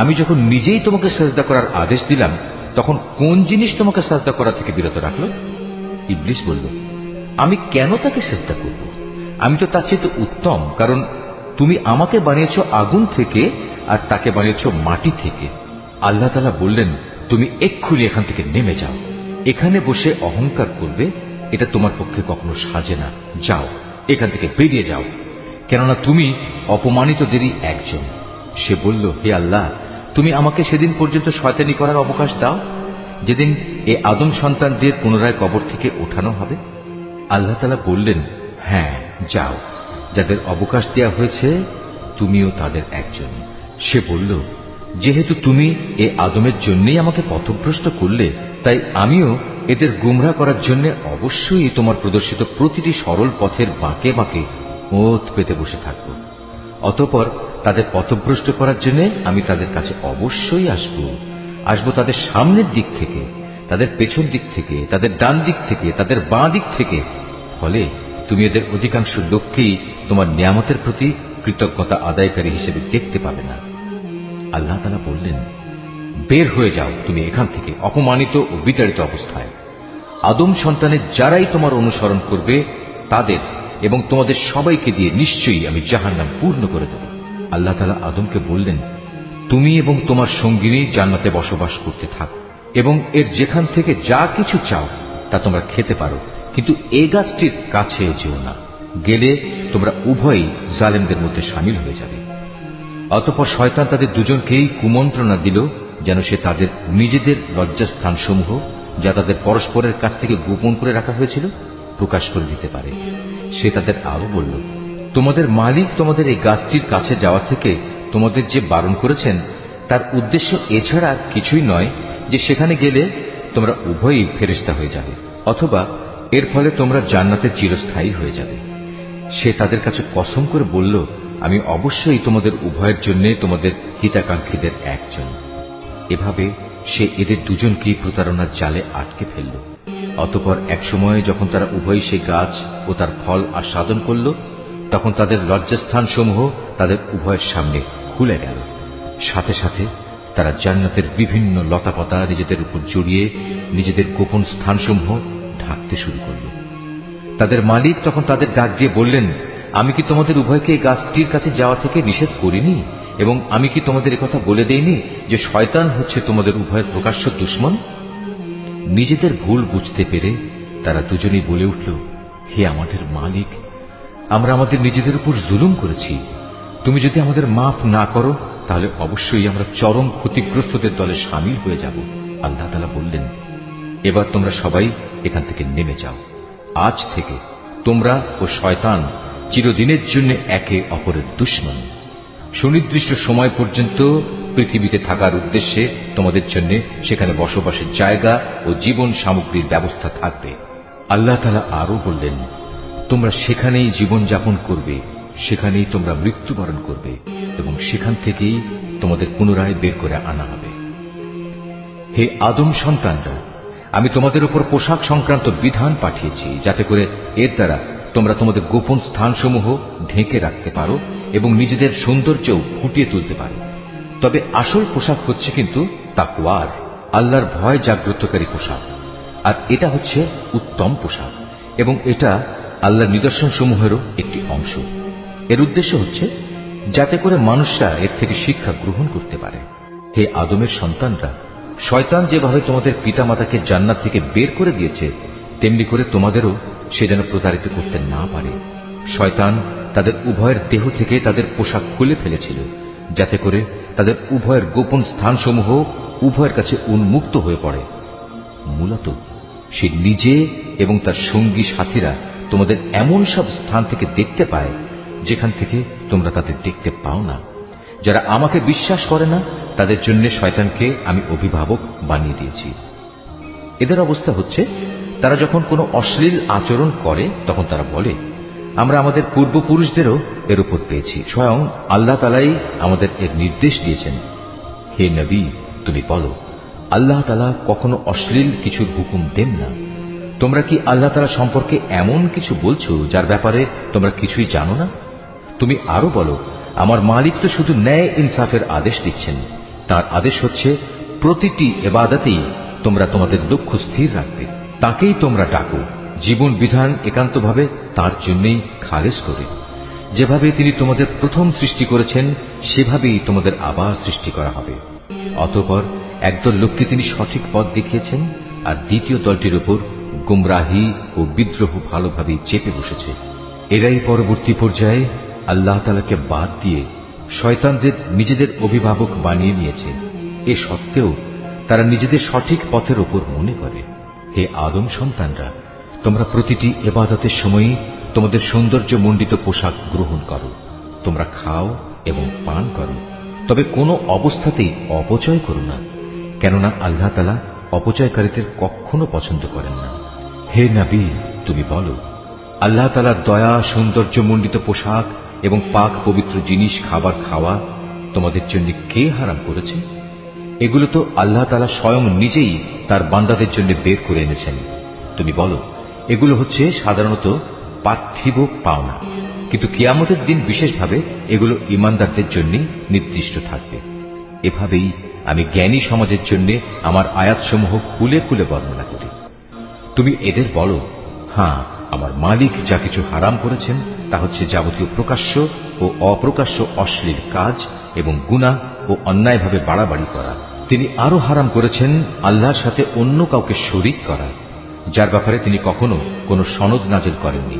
আমি যখন নিজেই তোমাকে সাজদা করার আদেশ দিলাম তখন কোন জিনিস তোমাকে সাজদা করা থেকে বিরত রাখল? ইবলিস বলল, আমি কেন তাকে সাজদা করব? আমি তো তার চেয়ে উত্তম, কারণ তুমি আমাকে বানিয়েছ আগুন থেকে আর তাকে বানিয়েছ মাটি থেকে। আল্লাহ তাআলা বললেন, তুমি এক্ষুনি এখান থেকে নেমে যাও। এখানে বসে অহংকার করবে এটা তোমার পক্ষে কখনো সাজে না। যাও, এখান থেকে বেরিয়ে যাও, কেননা তুমি অপমানিতদেরই একজন। সে বলল, হে আল্লাহ, তুমি আমাকে সেদিন পর্যন্ত শয়তানি করার অবকাশ দাও যেদিন এ আদম সন্তানদের পুনরায় কবর থেকে ওঠানো হবে। আল্লাহ তাআলা বললেন, হ্যাঁ যাও, যাদের অবকাশ দেয়া হয়েছে তুমিও তাদের একজন। সে বলল, যেহেতু তুমি এ আদমের জন্যই আমাকে পথভ্রষ্ট করলে, তাই আমিও এদের গুমরাহ করার জন্য অবশ্যই তোমার প্রদর্শিত প্রতিটি সরল পথের বাঁকে বাঁকে ওত পেতে বসে থাকব। অতঃপর তাদের পথভ্রষ্ট করার জন্য আমি তাদের কাছে অবশ্যই আসব তাদের সামনের দিক থেকে, তাদের পেছন দিক থেকে, তাদের ডান দিক থেকে, তাদের বাঁ দিক থেকে। ফলে তুমি এদের অধিকাংশ লোককেই তোমার নিয়ামতের প্রতি কৃতজ্ঞতা আদায়কারী হিসেবে দেখতে পাবে না। আল্লাহ তাআলা বললেন, বের হয়ে যাও তুমি এখান থেকে অপমানিত ও বিতাড়িত অবস্থায়। আদম সন্তানের যারাই তোমার অনুসরণ করবে তাদের এবং তোমাদের সবাইকে দিয়ে নিশ্চয়ই আমি জাহান্নাম পূর্ণ করে দেব। আল্লাহ তাআলা আদমকে বললেন, তুমি এবং তোমার সঙ্গিনী জান্নাতে বসবাস করতে থাকো এবং এর যেখান থেকে যা কিছু চাও তা তোমরা খেতে পারো, কিন্তু এই গাছটির কাছে যেও না, গেলে তোমরা উভয়ই জালেমদের মধ্যে সামিল হয়ে যাবে। অতঃপর শয়তান তাদের দুজনকেই কুমন্ত্রণা দিল যেন সে তাদের নিজেদের লজ্জাস্থানসমূহ, যা তাদের পরস্পরের কাছ থেকে গোপন করে রাখা হয়েছিল, প্রকাশ করে দিতে পারে। সে তাদের আরো বলল, তোমাদের মালিক তোমাদের এই গাছটির কাছে যাওয়া থেকে তোমাদের যে বারণ করেছেন, তার উদ্দেশ্য এছাড়া আর কিছুই নয় যে সেখানে গেলে তোমরা উভয়ই ফেরেশতা হয়ে যাবে, অথবা এর ফলে তোমরা জান্নাতে চিরস্থায়ী হয়ে যাবে। সে তাদের কাছে কসম করে বলল, আমি অবশ্যই তোমাদের উভয়ের জন্য তোমাদের হিতাকাঙ্ক্ষীদের একজন। এভাবে সে এদের দুজনকেই প্রতারণার জালে আটকে ফেলল। অতঃপর এক সময় যখন তারা উভয় সেই গাছ ও তার ফল আস্বাদন করল, তখন তাদের লজ্জাস্থানসমূহ তাদের উভয়ের সামনে খুলে গেল। সাথে সাথে তারা জান্নাতের বিভিন্ন লতাপাতা নিজেদের উপর জড়িয়ে নিজেদের গোপন স্থানসমূহ ঢাকতে শুরু করল। তাদের মালিক তখন তাদের ডাক দিয়ে বললেন, আমি কি তোমাদের উভয়কে এই গাছটির কাছে যাওয়া থেকে নিষেধ করিনি, এবং আমি কি তোমাদের একথা বলে দেইনি যে শয়তান হচ্ছে তোমাদের উভয়ের প্রকাশ্য দুশমন? নিজেদের ভুল বুঝতে পেরে তারা দুজনেই বলে উঠল, হে আমাদের মালিক, আমরা আমাদের নিজেদের উপর জুলুম করেছি। তুমি যদি আমাদের মাফ না করো, তাহলে অবশ্যই আমরা চরম ক্ষতিগ্রস্তদের দলে সামিল হয়ে যাব। আল্লাহ তাআলা বললেন, এবার তোমরা সবাই এখান থেকে নেমে যাও। আজ থেকে তোমরা ও শয়তান চিরদিনের জন্য একে অপরের দুশমন। সুনির্দিষ্ট সময় পর্যন্ত পৃথিবীতে থাকার উদ্দেশ্যে তোমাদের জন্য সেখানে বসবাসের জায়গা ও জীবন সামগ্রীর ব্যবস্থা থাকবে। আল্লাহ তাআলা আরো বললেন, তোমরা সেখানেই জীবন যাপন করবে, সেখানেই তোমরা মৃত্যুবরণ করবে, এবং সেখান থেকেই তোমাদের পুনরায় বের করে আনা হবে। হে আদম সন্তানরা, আমি তোমাদের উপর পোশাক সংক্রান্ত বিধান পাঠিয়েছি, যাতে করে এর দ্বারা তোমরা তোমাদের গোপন স্থানসমূহ ঢেকে রাখতে পারো এবং নিজেদের সৌন্দর্যও ফুটিয়ে তুলতে পারো। তবে আসল পোশাক হচ্ছে কিন্তু তাকওয়ার, আল্লাহর ভয় জাগ্রতকারী পোশাক। আর এটা হচ্ছে উত্তম পোশাক, এবং এটা আল্লাহর নিদর্শনসমূহেরও একটি অংশ। এর উদ্দেশ্য হচ্ছে যাতে করে মানুষরা এর থেকে শিক্ষা গ্রহণ করতে পারে। হে আদমের সন্তানরা, শয়তান যেভাবে তোমাদের পিতামাতাকে জান্নাত থেকে বের করে দিয়েছে, তেমনি করে তোমাদেরও সে যেন প্রতারিত করতে না পারে। শয়তান তাদের উভয়ের দেহ থেকে তাদের পোশাক খুলে ফেলেছিল, যাতে করে তাদের উভয়ের গোপন স্থানসমূহ উভয়ের কাছে উন্মুক্ত হয়ে পড়ে। মূলত সে নিজে এবং তার সঙ্গী সাথীরা তোমাদের এমন সব স্থান থেকে দেখতে পায় যেখান থেকে তোমরা তাদের দেখতে পাও না। যারা আমাকে বিশ্বাস করে না, তাদের জন্য শয়তানকে আমি অভিভাবক বানিয়ে দিয়েছি। এদের অবস্থা হচ্ছে, তারা যখন কোনো অশ্লীল আচরণ করে, তখন তারা বলে, আমরা আমাদের পূর্বপুরুষদেরও এর উপর পেয়েছি, স্বয়ং আল্লাহ তাআলাই আমাদের এর নির্দেশ দিয়েছেন। হে নবী, তুমি বলো, আল্লাহ তাআলা কখনো অশ্লীল কিছুর হুকুম দেন না। তোমরা কি আল্লাহ তাআলা সম্পর্কে এমন কিছু বলছো যার ব্যাপারে তোমরা কিছুই জানো না? তুমি আরো বলো, আমার মালিক তো শুধু ন্যায় ইনসাফের আদেশ দিচ্ছেন। তার আদেশ হচ্ছে প্রতিটি ইবাদতেই তোমরা তোমাদের লক্ষ্য স্থির রাখবে, তাকেই তোমরা ডাকো, জীবন বিধান একান্তভাবে তার জন্যই খালেস করে। যেভাবে তিনি তোমাদের প্রথম সৃষ্টি করেছেন, সেভাবেই তোমাদের আবার সৃষ্টি করা হবে। অতঃপর একদল লোককে তিনি সঠিক পথ দেখিয়েছেন, আর দ্বিতীয় দলটির উপর গুমরাহি ও বিদ্রোহ ভালোভাবেই চেপে বসেছে। এরাই পরবর্তী পর্যায়ে আল্লাহ তাআলাকে বাদ দিয়ে শয়তানদের নিজেদের অভিভাবক বানিয়ে নিয়েছে। এ সত্ত্বেও তারা নিজেদের সঠিক পথের ওপর মনে করে। হে আদম সন্তানরা, তোমরা প্রতিটি ইবাদতের সময়ই তোমাদের সৌন্দর্য মণ্ডিত পোশাক গ্রহণ করো। তোমরা খাও এবং পান করো, তবে কোনো অবস্থাতেই অপচয় করো না, কেননা আল্লাহ তাআলা অপচয়কারীদের কখনো পছন্দ করেন না। হে নবী, তুমি বলো, আল্লাহ তাআলার দয়া, সৌন্দর্য মণ্ডিত পোশাক এবং পাক পবিত্র জিনিস খাবার খাওয়া তোমাদের জন্য কে হারাম করেছে? এগুলো তো আল্লাহ তাআলা স্বয়ং নিজেই তার বান্দাদের জন্য বের করে এনেছেন। তুমি বলো, এগুলো হচ্ছে সাধারণত পার্থিব পাওনা, কিন্তু কিয়ামতের দিন বিশেষভাবে এগুলো ঈমানদারদের জন্য নির্দিষ্ট থাকবে। এভাবেই আমি জ্ঞানী সমাজের জন্য আমার আয়াতসমূহ খুলে খুলে বর্ণনা করি। তুমি এদের বলো, হ্যাঁ, আমার মালিক যা কিছু হারাম করেছেন তা হচ্ছে যাবতীয় প্রকাশ্য ও অপ্রকাশ্য অশ্লীল কাজ এবং গুনাহ ও অন্যায়ভাবে বাড়াবাড়ি করা। তিনি আরো হারাম করেছেন আল্লাহর সাথে অন্য কাউকে শরীক করা। যার ব্যাপারে তিনি কখনো কোনো সনদ নাজিল করেননি,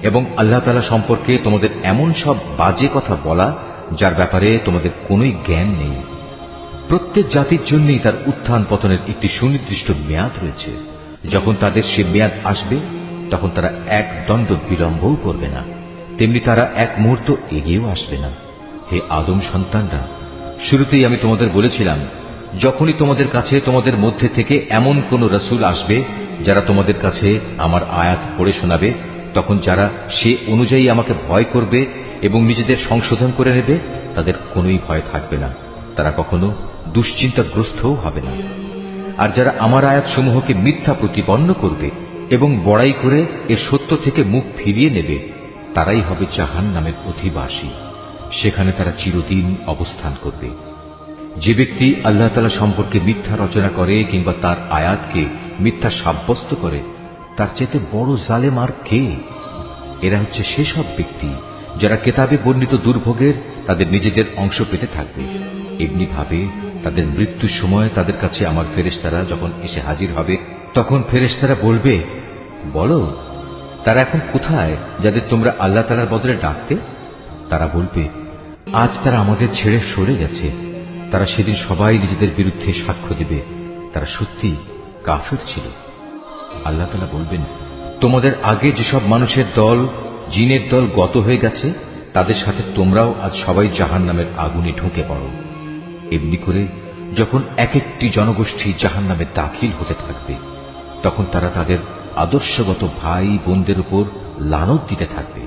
এবং আল্লাহ তাআলা সম্পর্কে তোমাদের এমন সব বাজে কথা বলা যার ব্যাপারে তোমাদের কোনোই জ্ঞান নেই। প্রত্যেক জাতির জন্যই তার উত্থান পতনের একটি সুনির্দিষ্ট মেয়াদ রয়েছে। যখন তাদের সে মেয়াদ আসবে তখন তারা এক দণ্ড বিলম্বও করবে না, তেমনি তারা এক মুহূর্ত এগিয়েও আসবে না। হে আদম সন্তানরা, শুরুতেই আমি তোমাদের বলেছিলাম, যখনই তোমাদের কাছে তোমাদের মধ্যে থেকে এমন কোন রাসূল আসবে যারা তোমাদের কাছে আমার আয়াত পড়ে শোনাবে, তখন যারা সে অনুযায়ী আমাকে ভয় করবে এবং নিজেদের সংশোধন করে নেবে তাদের কোনোই ভয় থাকবে না, তারা কখনো দুশ্চিন্তাগ্রস্তও হবে না। আর যারা আমার আয়াতসমূহকে মিথ্যা প্রতিপন্ন করবে এবং বড়াই করে এর সত্য থেকে মুখ ফিরিয়ে নেবে, তারাই হবে জাহান্নামের অধিবাসী। সেখানে তারা চিরদিন অবস্থান করবে। যে ব্যক্তি আল্লাহ তাআলা সম্পর্কে মিথ্যা রচনা করে কিংবা তার আয়াতকে মিথ্যা সাব্যস্ত করে, তার চেয়ে বড় জালেম আর কে? এরা হচ্ছে সেসব ব্যক্তি যারা কেতাবে বর্ণিত দুর্ভোগের তাদের নিজেদের অংশ পেতে থাকবে। এমনি ভাবে তাদের মৃত্যুর সময় তাদের কাছে আমার ফেরেশতারা যখন এসে হাজির হবে, তখন ফেরেশতারা বলবে, বলো তারা এখন কোথায় যাদের তোমরা আল্লাহ তাআলার বদলে ডাকতে? তারা বলবে, আজ তারা আমাদের ছেড়ে সরে গেছে। তারা সেদিন সবাই নিজেদের বিরুদ্ধে সাক্ষ্য দেবে, তারা সত্যি কাফির ছিল। আল্লাহ তাআলা বলবেন, তোমাদের আগে যেসব মানুষের দল, জিনের দল গত হয়ে গেছে, তাদের সাথে তোমরাও আজ সবাই জাহান্নামের আগুনে ঢুকে পড়ো। এমনি করে যখন এক একটি জনগোষ্ঠী জাহান্নামে দাখিল হতে থাকবে, তখন তারা তাদের আদর্শগত ভাই বোনদের উপর লানত দিতে থাকবে।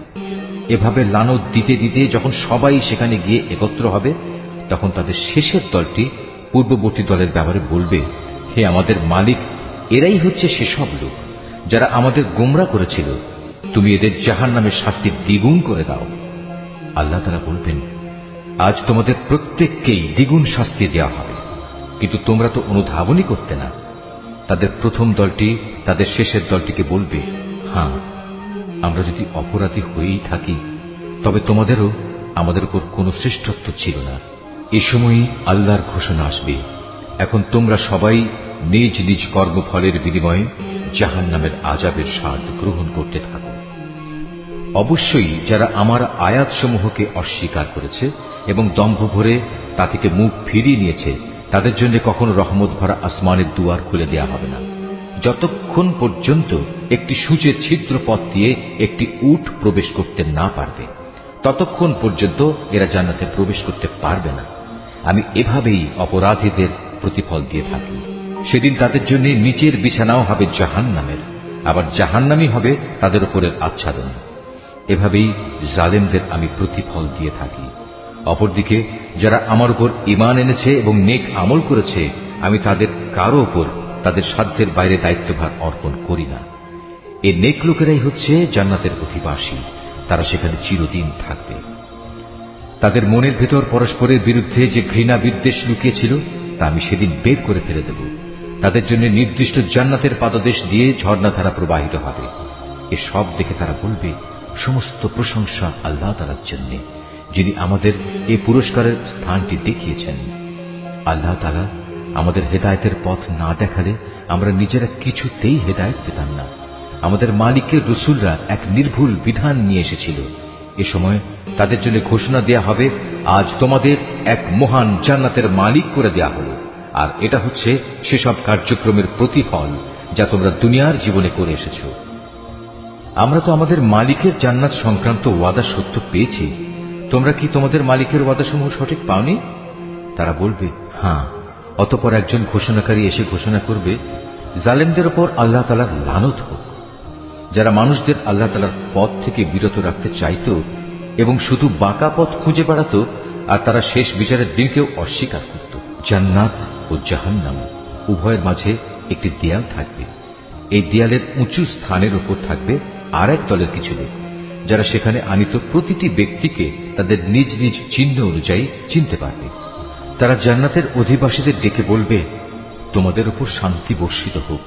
এভাবে লানত দিতে দিতে যখন সবাই সেখানে গিয়ে একত্র হবে, তখন তাদের শেষের দলটি পূর্ববর্তী দলের ব্যাপারে বলবে, হে আমাদের মালিক, এরাই হচ্ছে সেসব লোক যারা আমাদের গোমরা করেছিল, তুমি এদের জাহান্নামের শাস্তি দ্বিগুণ করে দাও। আল্লাহ তাআলা বলবেন, আজ তোমাদের প্রত্যেককেই দ্বিগুণ শাস্তি দেওয়া হবে, কিন্তু তোমরা তো অনুধাবনই করতে না। তাদের প্রথম দলটি তাদের শেষের দলটিকে বলবে, হ্যাঁ, আমরা যদি অপরাধী হয়েই থাকি তবে তোমাদেরও আমাদের উপর কোনো শ্রেষ্ঠত্ব ছিল না। এ সময়ই আল্লাহর ঘোষণা আসবে, এখন তোমরা সবাই নিজ নিজ কর্মফলের বিনিময়ে জাহান্নামের আযাবের স্বাদ গ্রহণ করতে থাকো। অবশ্যই যারা আমার আয়াতসমূহকে অস্বীকার করেছে এবং দম্ভ ভরে তা থেকে মুখ ফিরিয়ে নিয়েছে, তাদের জন্য কখনো রহমত ভরা আসমানের দুয়ার খুলে দেওয়া হবে না, যতক্ষণ পর্যন্ত একটি সূচের ছিদ্র পথ দিয়ে একটি উট প্রবেশ করতে না পারবে, ততক্ষণ পর্যন্ত এরা জান্নাতে প্রবেশ করতে পারবে না। আমি এভাবেই অপরাধীদের প্রতিফল দিয়ে থাকি। সেদিন তাদের জন্য নিচের বিছানাও হবে জাহান্নামের, আবার জাহান্নামই হবে তাদের উপরের আচ্ছাদন। এভাবেই জালেমদের আমি প্রতিফল দিয়ে থাকি। অপরদিকে যারা আমার উপর ঈমান এনেছে এবং নেক আমল করেছে, আমি তাদের কারো উপর তাদের সাধ্যের বাইরে দায়িত্বভার অর্পণ করি না। এই নেক লোকেরাই হচ্ছে জান্নাতের অধিবাসী, তারা সেখানে চিরদিন থাকবে। তাদের মনের ভেতর পরস্পরের বিরুদ্ধে যে ঘৃণা বিদ্বেষ লুকিয়েছিল তা আমি সেদিন বের করে ফেলে দেব। তাদের জন্য নির্দিষ্ট জান্নাতের পাদদেশ দিয়ে ঝর্ণাধারা প্রবাহিত হবে। এসব দেখে তারা বলবে, সমস্ত প্রশংসা আল্লাহ তাআলার জন্য, যিনি আমাদের এই পুরস্কারের স্থানটি দেখিয়েছেন। আল্লাহ তাআলা আমাদের হেদায়েতের পথ না দেখালে আমরা নিজেরা কিছুতেই হেদায়েত পেতাম না। আমাদের মালিকের রাসূলরা এক নির্ভুল বিধান নিয়ে এসেছিল। এ সময় তাদের জন্য ঘোষণা দেয়া হবে, আজ তোমাদের এক মহান জান্নাতের মালিক করে দেয়া হলো, আর এটা হচ্ছে সেসব কার্যক্রমের প্রতিফল যা তোমরা দুনিয়ার জীবনে করে এসেছো। আমরা তো আমাদের মালিকের জান্নাত সংক্রান্ত ওয়াদা সত্য পেয়েছি, তোমরা কি তোমাদের মালিকের ওয়াদাসমূহ সঠিক পাওনি? তারা বলবে, হ্যাঁ। অতঃপর একজন ঘোষণাকারী এসে ঘোষণা করবে, জালেমদের উপর আল্লাহ তাআলার লানত হোক। যারা মানুষদের আল্লাহ তাআলার পথ থেকে বিরত রাখতে চাইত এবং শুধু বাঁকা পথ খুঁজে বেড়াত, আর তারা শেষ বিচারের দিনকেও অস্বীকার করত। জান্নাত ও জাহান্নাম উভয়ের মাঝে একটি দেয়াল থাকবে। এই দেয়ালের উঁচু স্থানের উপর থাকবে আর এক দলের কিছু লোক, যারা সেখানে আনিত প্রতিটি ব্যক্তিকে তাদের নিজ নিজ চিহ্ন অনুযায়ী চিনতে পারবে। তারা জান্নাতের অধিবাসীদের ডেকে বলবে, তোমাদের উপর শান্তি বর্ষিত হোক।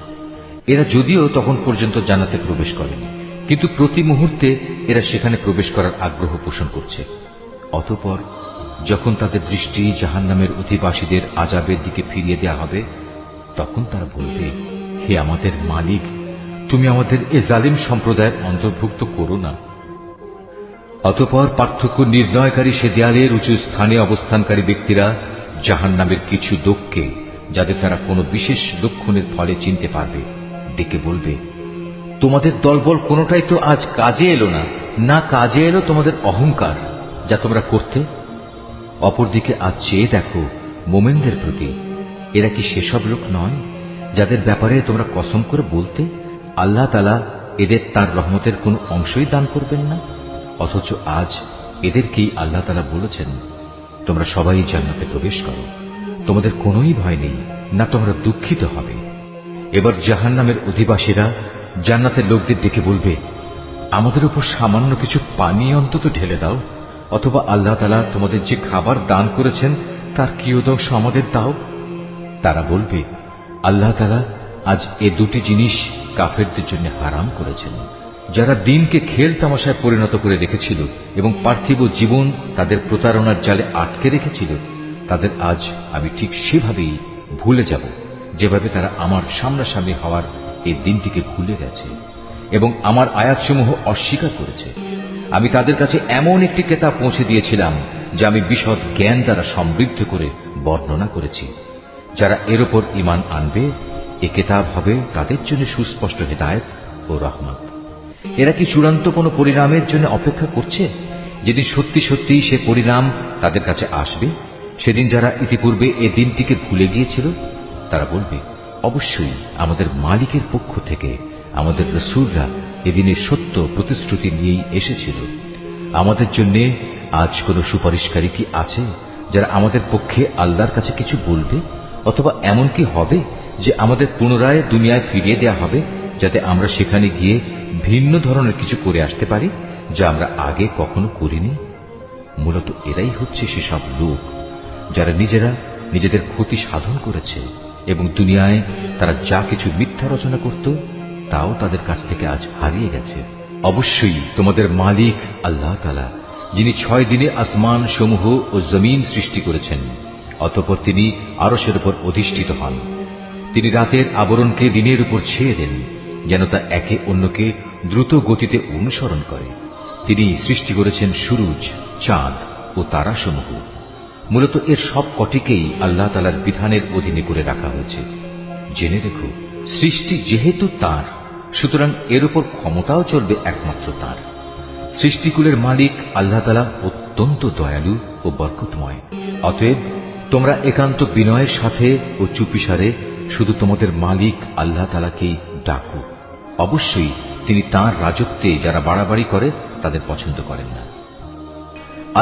এরা যদিও তখন পর্যন্ত জান্নাতে প্রবেশ করেনি, কিন্তু প্রতি মুহূর্তে এরা সেখানে প্রবেশ করার আগ্রহ পোষণ করছে। অতঃপর যখন তাদের দৃষ্টি জাহান্নামের অধিবাসীদের আযাবের দিকে ফিরিয়ে দেয়া হবে, তখন তারা বলবে, হে আমাদের মালিক, তুমি আমাদের এ জালিম সম্প্রদায়ের অন্তর্ভুক্ত করো না। অতঃপর পার্থক্য নির্ণয়কারী সে দেয়ালের উঁচু স্থানে অবস্থানকারী ব্যক্তিরা জাহান্নামের কিছু লোককে, যাদের তারা কোনো বিশেষ লক্ষণের ফলে চিনতে পারবে, ডেকে বলবে, তোমাদের দলবল কোনোটাই তো আজ কাজে এলো না, না কাজে এলো তোমাদের অহংকার যা তোমরা করতে। অপরদিকে আজ চেয়ে দেখো মোমেনদের প্রতি, এরা কি সেসব লোক নয় যাদের ব্যাপারে তোমরা কসম করে বলতে আল্লাহ তাআলা এদের তার রহমতের কোন অংশই দান করবেন না, অথচ আজ এদেরকেই আল্লাহ তাআলা বলেছেন, তোমরা সবাই জান্নাতে প্রবেশ করো, তোমাদের কোনোই ভয় নেই, না তোমরা দুঃখিত হবে। এবার জাহান্নামের অধিবাসীরা জান্নাতের লোকদের ডেকে বলবে, আমাদের উপর সামান্য কিছু পানি অন্তত ঢেলে দাও, অথবা আল্লাহ তাআলা তোমাদের যে খাবার দান করেছেন তার কিয়দংশ আমাদের দাও। তারা বলবে, আল্লাহ তাআলা আজ এ দুটি জিনিস কাফেরদের জন্য হারাম করেছেন। যারা দিনকে খেল তামাশায় পরিণত করে রেখেছিল এবং পার্থিব জীবন তাদের প্রতারণার জালে আটকে রেখেছিল, তাদের আজ আমি ঠিক সেভাবেই ভুলে যাব যেভাবে তারা আমার সামনাসামনি হওয়ার এই দিনটিকে ভুলে গেছে এবং আমার আয়াতসমূহ অস্বীকার করেছে। আমি তাদের কাছে এমন একটি কিতাব পৌঁছে দিয়েছিলাম যা আমি বিশদ জ্ঞান দ্বারা সমৃদ্ধ করে বর্ণনা করেছি। যারা এর উপর ঈমান আনবে, এ কিতাব হবে তাদের জন্য সুস্পষ্ট হিদায়াত ও রহমত। এরা কি চূড়ান্ত কোনো পরিণামের জন্য অপেক্ষা করছে, যেদিন সত্যি সত্যি সে পরিণাম তাদের কাছে আসবে? সেদিন যারা ইতিপূর্বে এ দিনটিকে ভুলে গিয়েছিল তারা বলবে, অবশ্যই আমাদের মালিকের পক্ষ থেকে আমাদের রাসূলরা এদিনের সত্য প্রতিশ্রুতি নিয়েই এসেছিল। আমাদের জন্য আজ কোনো সুপারিশকারী কি আছে যারা আমাদের পক্ষে আল্লাহর কাছে কিছু বলবে? অথবা এমন কি হবে যে আমাদের পুনরায় দুনিয়ায় ফিরিয়ে দেয়া হবে, যাতে আমরা সেখানে গিয়ে ভিন্ন ধরনের কিছু করে আসতে পারি যা আমরা আগে কখনো করিনি? মূলত এরাই হচ্ছে সেসব লোক যারা নিজেরা নিজেদের ক্ষতি সাধন করেছে এবং দুনিয়ায় তারা যা কিছু মিথ্যা রচনা করত তাও তাদের কাছ থেকে আজ হারিয়ে গেছে। অবশ্যই তোমাদের মালিক আল্লাহ তাআলা, যিনি 6 দিনে আসমান সমূহ ও জমিন সৃষ্টি করেছেন, অতঃপর তিনি আরশের উপর অধিষ্ঠিত হন। তিনি রাতের আবরণকে দিনের উপর ছেয়ে দেন যেন তা একে অন্যকে দ্রুত গতিতে অনুসরণ করে। তিনি সৃষ্টি করেছেন সূরজ, চাঁদ ও তারাসমূহ। মূলত এর সব কটিকেই আল্লাহ তাআলার বিধানের অধীনে করে রাখা হয়েছে। জেনে রেখো, সৃষ্টি যেহেতু তার, সুতরাং এর উপর ক্ষমতাও চলবে একমাত্র তার। সৃষ্টিকুলের মালিক আল্লাহ তাআলা অত্যন্ত দয়ালু ও বরকতময়। অতএব তোমরা একান্ত বিনয়ের সাথে ও চুপিসারে শুধু তোমাদের মালিক আল্লাহ তাআলাকেই ডাকো। অবশ্যই তিনি তাঁর রাজত্বে যারা বাড়াবাড়ি করে তাদের পছন্দ করেন না।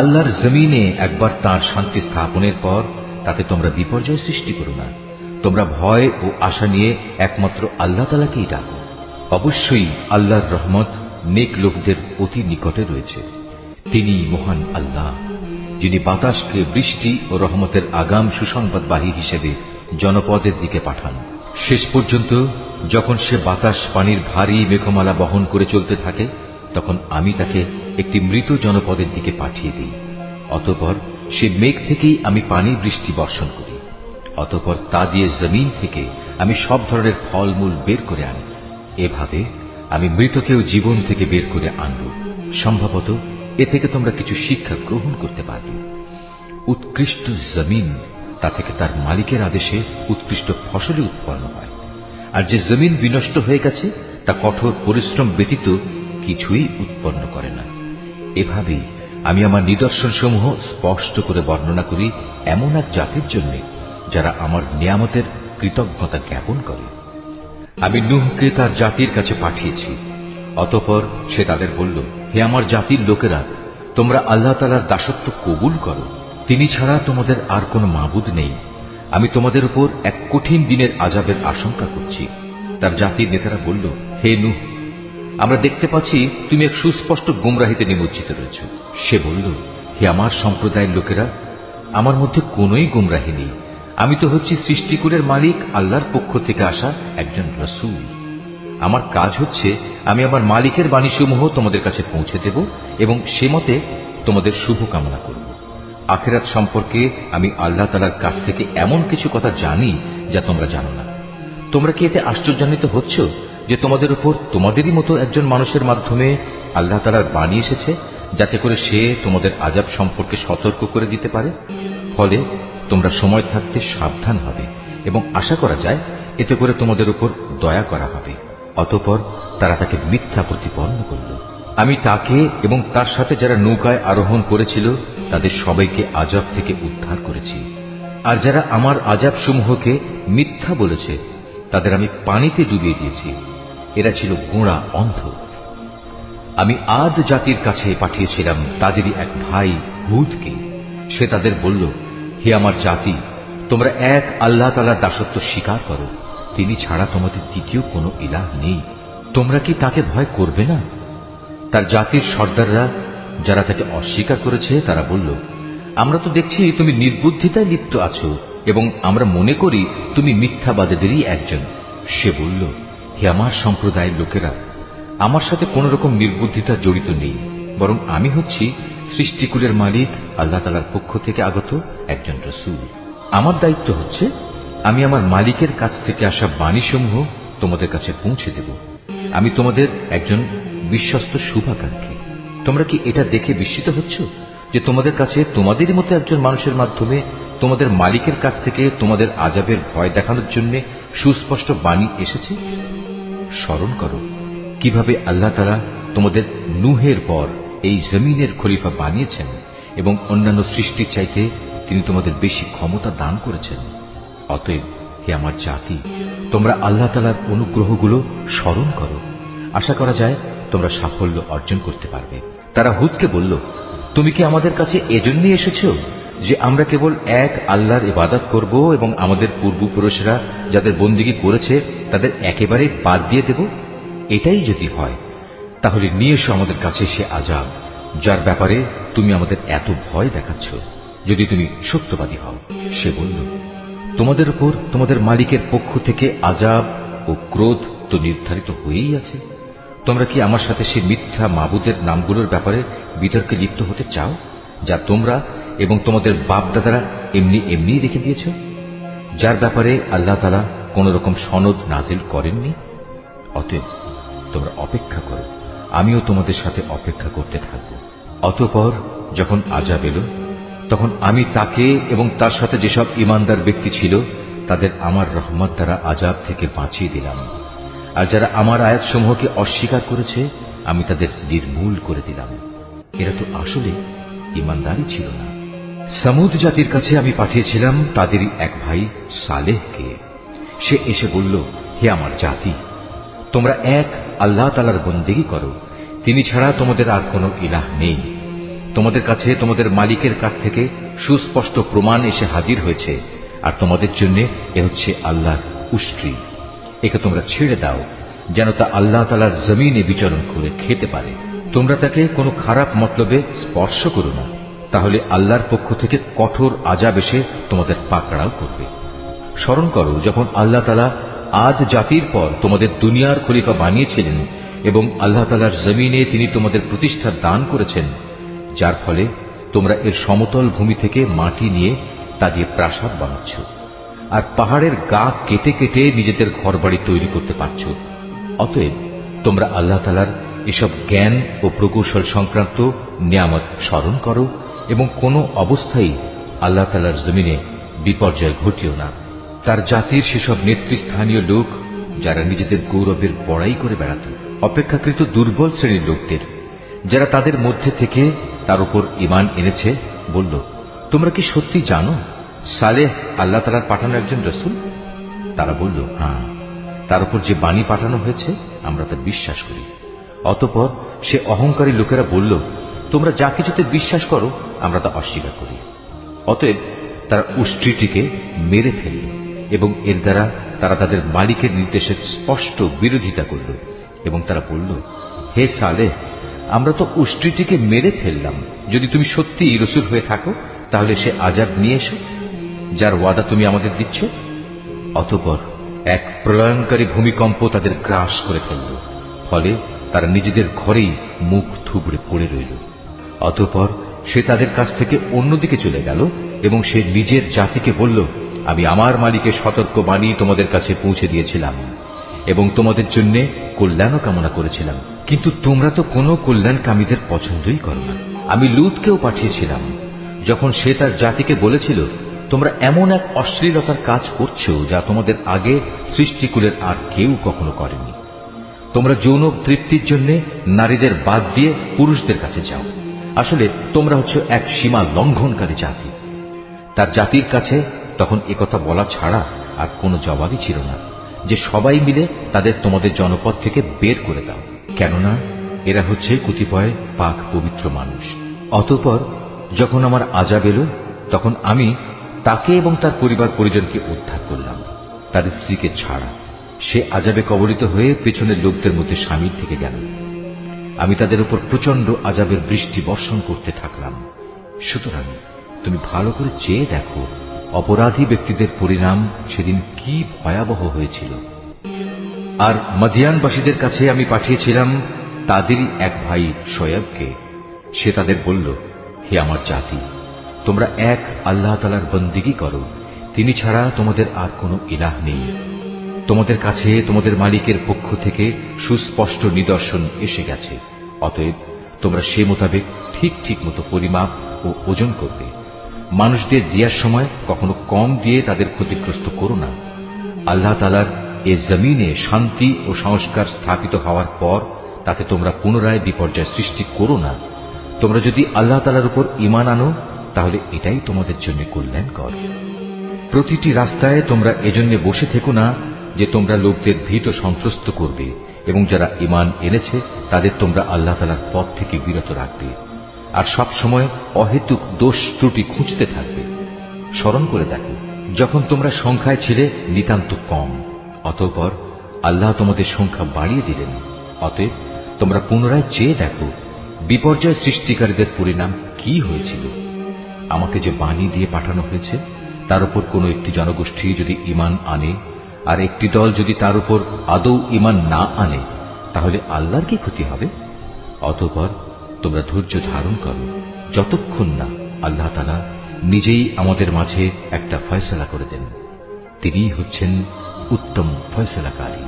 আল্লাহর জমিনে একবার তাঁর শান্তি স্থাপনের পর তাতে তোমরা বিপর্যয় সৃষ্টি করো না। তোমরা ভয় ও আশা নিয়ে একমাত্র আল্লাহ তাআলাকেই ডাকো। অবশ্যই আল্লাহর রহমত নেক লোকদের অতি নিকটে রয়েছে। তিনি মহান আল্লাহ, যিনি বাতাসকে বৃষ্টি ও রহমতের আগাম সুসংবাদবাহী হিসেবে জনপদের দিকে পাঠান। শেষ পর্যন্ত যখন সে বাতাস পানির ভারী মেঘমালা বহন করে চলতে থাকে, তখন আমি তাকে একটি মৃত জনপদের দিকে পাঠিয়ে দিই। অতঃপর সে মেঘ থেকেই আমি পানি বৃষ্টি বর্ষণ করি। অতঃপর তা দিয়ে জমিন থেকে আমি সব ধরনের ফলমূল বের করে আনি। এভাবে আমি মৃতকেও জীবন থেকে বের করে আনব। সম্ভবত এ থেকে তোমরা কিছু শিক্ষা গ্রহণ করতে পারবে। উৎকৃষ্ট জমিন, তা থেকে তার মালিকের আদেশে উৎকৃষ্ট ফসলই উৎপন্ন হয়। আর যে জমিন বিনষ্ট হয়ে গেছে তা কঠোর পরিশ্রম ব্যতীত কিছুই উৎপন্ন করে না। এভাবেই আমি আমার নিদর্শনসমূহ স্পষ্ট করে বর্ণনা করি এমন এক জাতির জন্য যারা আমার নিয়ামতের কৃতজ্ঞতা জ্ঞাপন করে। আমি নূহকে তার জাতির কাছে পাঠিয়েছি। অতঃপর সে তাদের বলল, হে আমার জাতির লোকেরা, তোমরা আল্লাহ তাআলার দাসত্ব কবুল করো। তিনি ছাড়া তোমাদের আর কোনো মাবুদ নেই। আমি তোমাদের উপর এক কঠিন দিনের আযাবের আশঙ্কা করছি। তার জাতির নেতারা বলল, হে নূহ, আমরা দেখতে পাচ্ছি তুমি এক সুস্পষ্ট গুমরাহিতে নিমজ্জিত রয়েছ। সে বলল, হে আমার সম্প্রদায়ের লোকেরা, আমার মধ্যে কোনোই গুমরাহি নেই। আমি তো হচ্ছি সৃষ্টিকুলের মালিক আল্লাহর পক্ষ থেকে আসা একজন রাসূল। আমার কাজ হচ্ছে আমি আমার মালিকের বাণীসমূহ তোমাদের কাছে পৌঁছে দেব এবং সে মতে তোমাদের শুভ কামনা করব। আখিরাত সম্পর্কে আমি আল্লাহ তাআলার কাছ থেকে এমন কিছু কথা জানি যা তোমরা জানো না। তোমরা কি এতে আশ্চর্যান্বিত হচ্ছ যে তোমাদের উপর তোমাদেরই মতো একজন মানুষের মাধ্যমে আল্লাহ তাআলার বাণী এসেছে, যাতে করে সে তোমাদের আযাব সম্পর্কে সতর্ক করে দিতে পারে? ফলে তোমরা সময় থাকতে সাবধান হবে এবং আশা করা যায় এতে করে তোমাদের উপর দয়া করা হবে। অতঃপর তারা তাকে মিথ্যা প্রতিপন্ন করল। আমি তাকে এবং তার সাথে যারা নৌকায় আরোহণ করেছিল তাদের সবাইকে আযাব থেকে উদ্ধার করেছি। আর যারা আমার আযাব সমূহকে মিথ্যা বলেছে তাদের আমি পানিতে ডুবিয়ে দিয়েছি। এরা ছিল গোঁড়া অন্ধ। আমি আদ জাতির কাছে পাঠিয়েছিলাম তাদেরই এক ভাই হুদকে। সে তাদের বলল, হে আমার জাতি, তোমরা এক আল্লাহ তাআলার দাসত্ব স্বীকার করো, তিনি ছাড়া তোমাদের দ্বিতীয় কোনো ইলাহ নেই। তোমরা কি তাকে ভয় করবে না? তার জাতির সর্দাররা যারা তাকে অস্বীকার করেছে তারা বলল, আমরা তো দেখছি তুমি নির্বুদ্ধিতায় লিপ্ত আছো এবং আমরা মনে করি তুমি মিথ্যাবাদীদেরই একজন। সে বলল, হে আমার সম্প্রদায়ের লোকেরা, আমার সাথে কোন রকম নির্বুদ্ধিতা জড়িত নেই, বরং আমি হচ্ছি সৃষ্টিকুলের মালিক আল্লাহ তাআলার পক্ষ থেকে আগত একজন রাসূল। আমার দায়িত্ব হচ্ছে আমি আমার মালিকের কাছ থেকে আসা বাণীসমূহ তোমাদের কাছে পৌঁছে দেব। আমি তোমাদের একজন বিশ্বস্ত শুভাকাঙ্ক্ষী। তোমরা কি এটা দেখে বিস্মিত হচ্ছ যে তোমাদের কাছে তোমাদেরই মতো একজন মানুষের মাধ্যমে তোমাদের মালিকের কাছ থেকে তোমাদের আযাবের ভয় দেখানোর জন্য সুস্পষ্ট বাণী এসেছে? স্মরণ করো কিভাবে আল্লাহ তাআলা তোমাদের নূহের পর এই জমিনের খলিফা বানিয়েছেন এবং অন্যান্য সৃষ্টির চাইতে তিনি তোমাদের বেশি ক্ষমতা দান করেছেন। অতএব হে আমার জাতি, তোমরা আল্লাহ তাআলার অনুগ্রহগুলো স্মরণ করো। আশা করা যায় তোমরা সাফল্য অর্জন করতে পারবে। তারা হুদকে বলল, তুমি কি আমাদের কাছে এজন্যই এসেছো যে আমরা কেবল এক আল্লাহর ইবাদত করব এবং আমাদের পূর্বপুরুষরা যাদের বন্দিগি করেছে তাদের একেবারে বাদ দিয়ে দেব? এটাই যদি হয় তাহলে নিয়ে এসো আমাদের কাছে সে আযাব যার ব্যাপারে তুমি আমাদের এত ভয় দেখাচ্ছ, যদি তুমি সত্যবাদী হও। সে বলল, তোমাদের উপর তোমাদের মালিকের পক্ষ থেকে আযাব ও ক্রোধ তো নির্ধারিত হয়েই আছে। তোমরা কি আমার সাথে সে মিথ্যা মাবুদের নামগুলোর ব্যাপারে বিতর্কে লিপ্ত হতে চাও, যা তোমরা এবং তোমাদের বাপ দাদারা এমনি এমনি রেখে দিয়েছ, যার ব্যাপারে আল্লাহ তাআলা কোন রকম সনদ নাজিল করেননি? অতএব তোমরা অপেক্ষা করো, আমিও তোমাদের সাথে অপেক্ষা করতে থাকব। অতঃপর যখন আযাব এলো তখন আমি তাকে এবং তার সাথে যেসব ঈমানদার ব্যক্তি ছিল তাদের আমার রহমত দ্বারা আযাব থেকে বাঁচিয়ে দিলাম। আর যারা আমার আয়াতসমূহকে অস্বীকার করেছে আমি তাদের নির্মূল করে দিলাম। এরা তো আসলে ঈমানদারই ছিল না। সমুদ জাতির কাছে আমি পাঠিয়েছিলাম তাদেরই এক ভাই সালেহকে। সে এসে বলল, হে আমার জাতি, তোমরা এক আল্লাহ তাআলার বন্দেগী করো, তিনি ছাড়া তোমাদের আর কোনো ইলাহ নেই। তোমাদের কাছে তোমাদের মালিকের কাছ থেকে সুস্পষ্ট প্রমাণ এসে হাজির হয়েছে, আর তোমাদের জন্য এ হচ্ছে আল্লাহর উষ্ট্রি। একে তোমরা ছেড়ে দাও যেন তা আল্লাহ তাআলার জমিনে বিচরণ করে খেতে পারে। তোমরা তাকে কোনো খারাপ মতলবে স্পর্শ করো না, তাহলে আল্লাহর পক্ষ থেকে কঠোর আযাব এসে তোমাদের পাকড়াও করবে। স্মরণ করো যখন আল্লাহ তাআলা আদ জাতির পর তোমাদের দুনিয়ার খলিফা বানিয়েছিলেন এবং আল্লাহ তাআলার জমিনে তিনি তোমাদের প্রতিষ্ঠা দান করেছেন, যার ফলে তোমরা এর সমতল ভূমি থেকে মাটি নিয়ে তা দিয়ে প্রাসাদ বানাচ্ছ আর পাহাড়ের গা কেটে কেটে নিজেদের ঘরবাড়ি তৈরি করতে পারছ। অতএব তোমরা আল্লাহ তাআলার এসব জ্ঞান ও প্রকৌশল সংক্রান্ত নিয়ামত স্মরণ করো এবং কোনো অবস্থায় আল্লাহ তাআলার জমিনে বিপর্যয় ঘটিও না। তার জাতির সেসব নেতৃস্থানীয় লোক যারা নিজেদের গৌরবের বড়াই করে বেড়াত, অপেক্ষাকৃত দুর্বল শ্রেণীর লোকদের যারা তাদের মধ্যে থেকে তার উপর ঈমান এনেছে, বলল, তোমরা কি সত্যি জানো সালেহ আল্লাহ তাআলার পাঠানো একজন রাসূল? তারা বলল, হ্যাঁ, তার উপর যে বাণী পাঠানো হয়েছে আমরা তা বিশ্বাস করি। অতঃপর সে অহংকারী লোকেরা বলল, তোমরা যা কিছুতে বিশ্বাস করো আমরা তা অস্বীকার করি। অতএব তারা উষ্ট্রিটিকে মেরে ফেলল এবং এর দ্বারা তারা তাদের মালিকের নির্দেশের স্পষ্ট বিরোধিতা করল এবং তারা বলল, হে সালেহ, আমরা তো উষ্ট্রিটিকে মেরে ফেললাম। যদি তুমি সত্যিই রাসূল হয়ে থাকো তাহলে সে আযাব নিয়ে এসো যার ওয়াদা তুমি আমাদের দিচ্ছ। অতঃপর এক প্রলয়ঙ্কারী ভূমিকম্প তাদের গ্রাস করে ফেলল, ফলে তারা নিজেদের ঘরেই মুখ থুবড়ে পড়ে রইল। অতঃপর সে তাদের কাছ থেকে অন্যদিকে চলে গেল এবং সে নিজের জাতিকে বলল, আমি আমার মালিকের সতর্ক বাণী তোমাদের কাছে পৌঁছে দিয়েছিলাম এবং তোমাদের জন্য কল্যাণও কামনা করেছিলাম, কিন্তু তোমরা তো কোনো কল্যাণকামীদের পছন্দই করো না। আমি লূতকেও পাঠিয়েছিলাম, যখন সে তার জাতিকে বলেছিল, তোমরা এমন এক অশ্লীলতার কাজ করছো যা তোমাদের আগে সৃষ্টিকুলের আর কেউ কখনো করেনি। তোমরা যৌন তৃপ্তির জন্য নারীদের বাদ দিয়ে পুরুষদের কাছে যাও। আসলে তোমরা হচ্ছে এক সীমা লঙ্ঘনকারী জাতি। তার জাতির কাছে তখন একথা বলা ছাড়া আর কোনো জবাবই ছিল না যে সবাই মিলে তাদের তোমাদের জনপদ থেকে বের করে দাও, কেননা এরা হচ্ছে কতিপয় পাক পবিত্র মানুষ। অতঃপর যখন আমার আযাব এলো, তখন আমি তাকে এবং তার পরিবার পরিজনকে উদ্ধার করলাম, তাদের স্ত্রীকে ছাড়া। সে আযাবে কবলিত হয়ে পেছনের লোকদের মধ্যে শামিল থেকে গেল। আমি তাদের উপর প্রচন্ড আযাবের বৃষ্টি বর্ষণ করতে থাকলাম। সুতরাং তুমি ভালো করে চেয়ে দেখো অপরাধী ব্যক্তিদের পরিণাম সেদিন কি ভয়াবহ হয়েছিল। আর মদিয়ানবাসীদের কাছে আমি পাঠিয়েছিলাম তাদেরই এক ভাই শোয়েবকে। সে তাদের বলল, হে আমার জাতি, তোমরা এক আল্লাহ তাআলার বন্দেগী করো, তিনি ছাড়া তোমাদের আর কোনো ইলাহ নেই। তোমাদের কাছে তোমাদের মালিকের পক্ষ থেকে সুস্পষ্ট নিদর্শন এসে গেছে, অতএব তোমরা সে মোতাবেক ঠিক ঠিক মতো পরিমাপ ও ওজন করবে। মানুষদের দেওয়ার সময় কখনো কম দিয়ে তাদের ক্ষতিগ্রস্ত করো না। আল্লাহ তাআলার এ জমিনে শান্তি ও সংস্কার স্থাপিত হওয়ার পর তাতে তোমরা পুনরায় বিপর্যয় সৃষ্টি করো না। তোমরা যদি আল্লাহ তাআলার উপর ঈমান আনো, তাহলে এটাই তোমাদের জন্য কল্যাণকর। প্রতিটি রাস্তায় তোমরা এজন্য বসে থেকো না যে তোমরা লোকদের ভীত সন্ত্রস্ত করবে, এবং যারা ঈমান এনেছে তাদের তোমরা আল্লাহ তাআলার পথ থেকে বিরত রাখবে, আর সব সময় অহেতুক দোষ ত্রুটি খুঁজতে থাকবে। স্মরণ করে দেখো, যখন তোমরা সংখ্যায় ছিলে নিতান্ত কম, অতঃপর আল্লাহ তোমাদের সংখ্যা বাড়িয়ে দিলেন। অতএব তোমরা পুনরায় চেয়ে দেখো বিপর্যয় সৃষ্টিকারীদের পরিণাম কি হয়েছিল। আমাকে যে বাণী দিয়ে পাঠানো হয়েছে তার উপর কোনো একটি জনগোষ্ঠী যদি ঈমান আনে, আর একটি দল যদি তার উপর আদৌ ঈমান না আনে, তাহলে আল্লাহর কি ক্ষতি হবে? অতঃপর তোমরা ধৈর্য ধারণ করো, যতক্ষণ না আল্লাহ তাআলা নিজেই আমাদের মাঝে একটা ফয়সালা করে দেন। তিনিই হচ্ছেন উত্তম ফয়সালাকারী।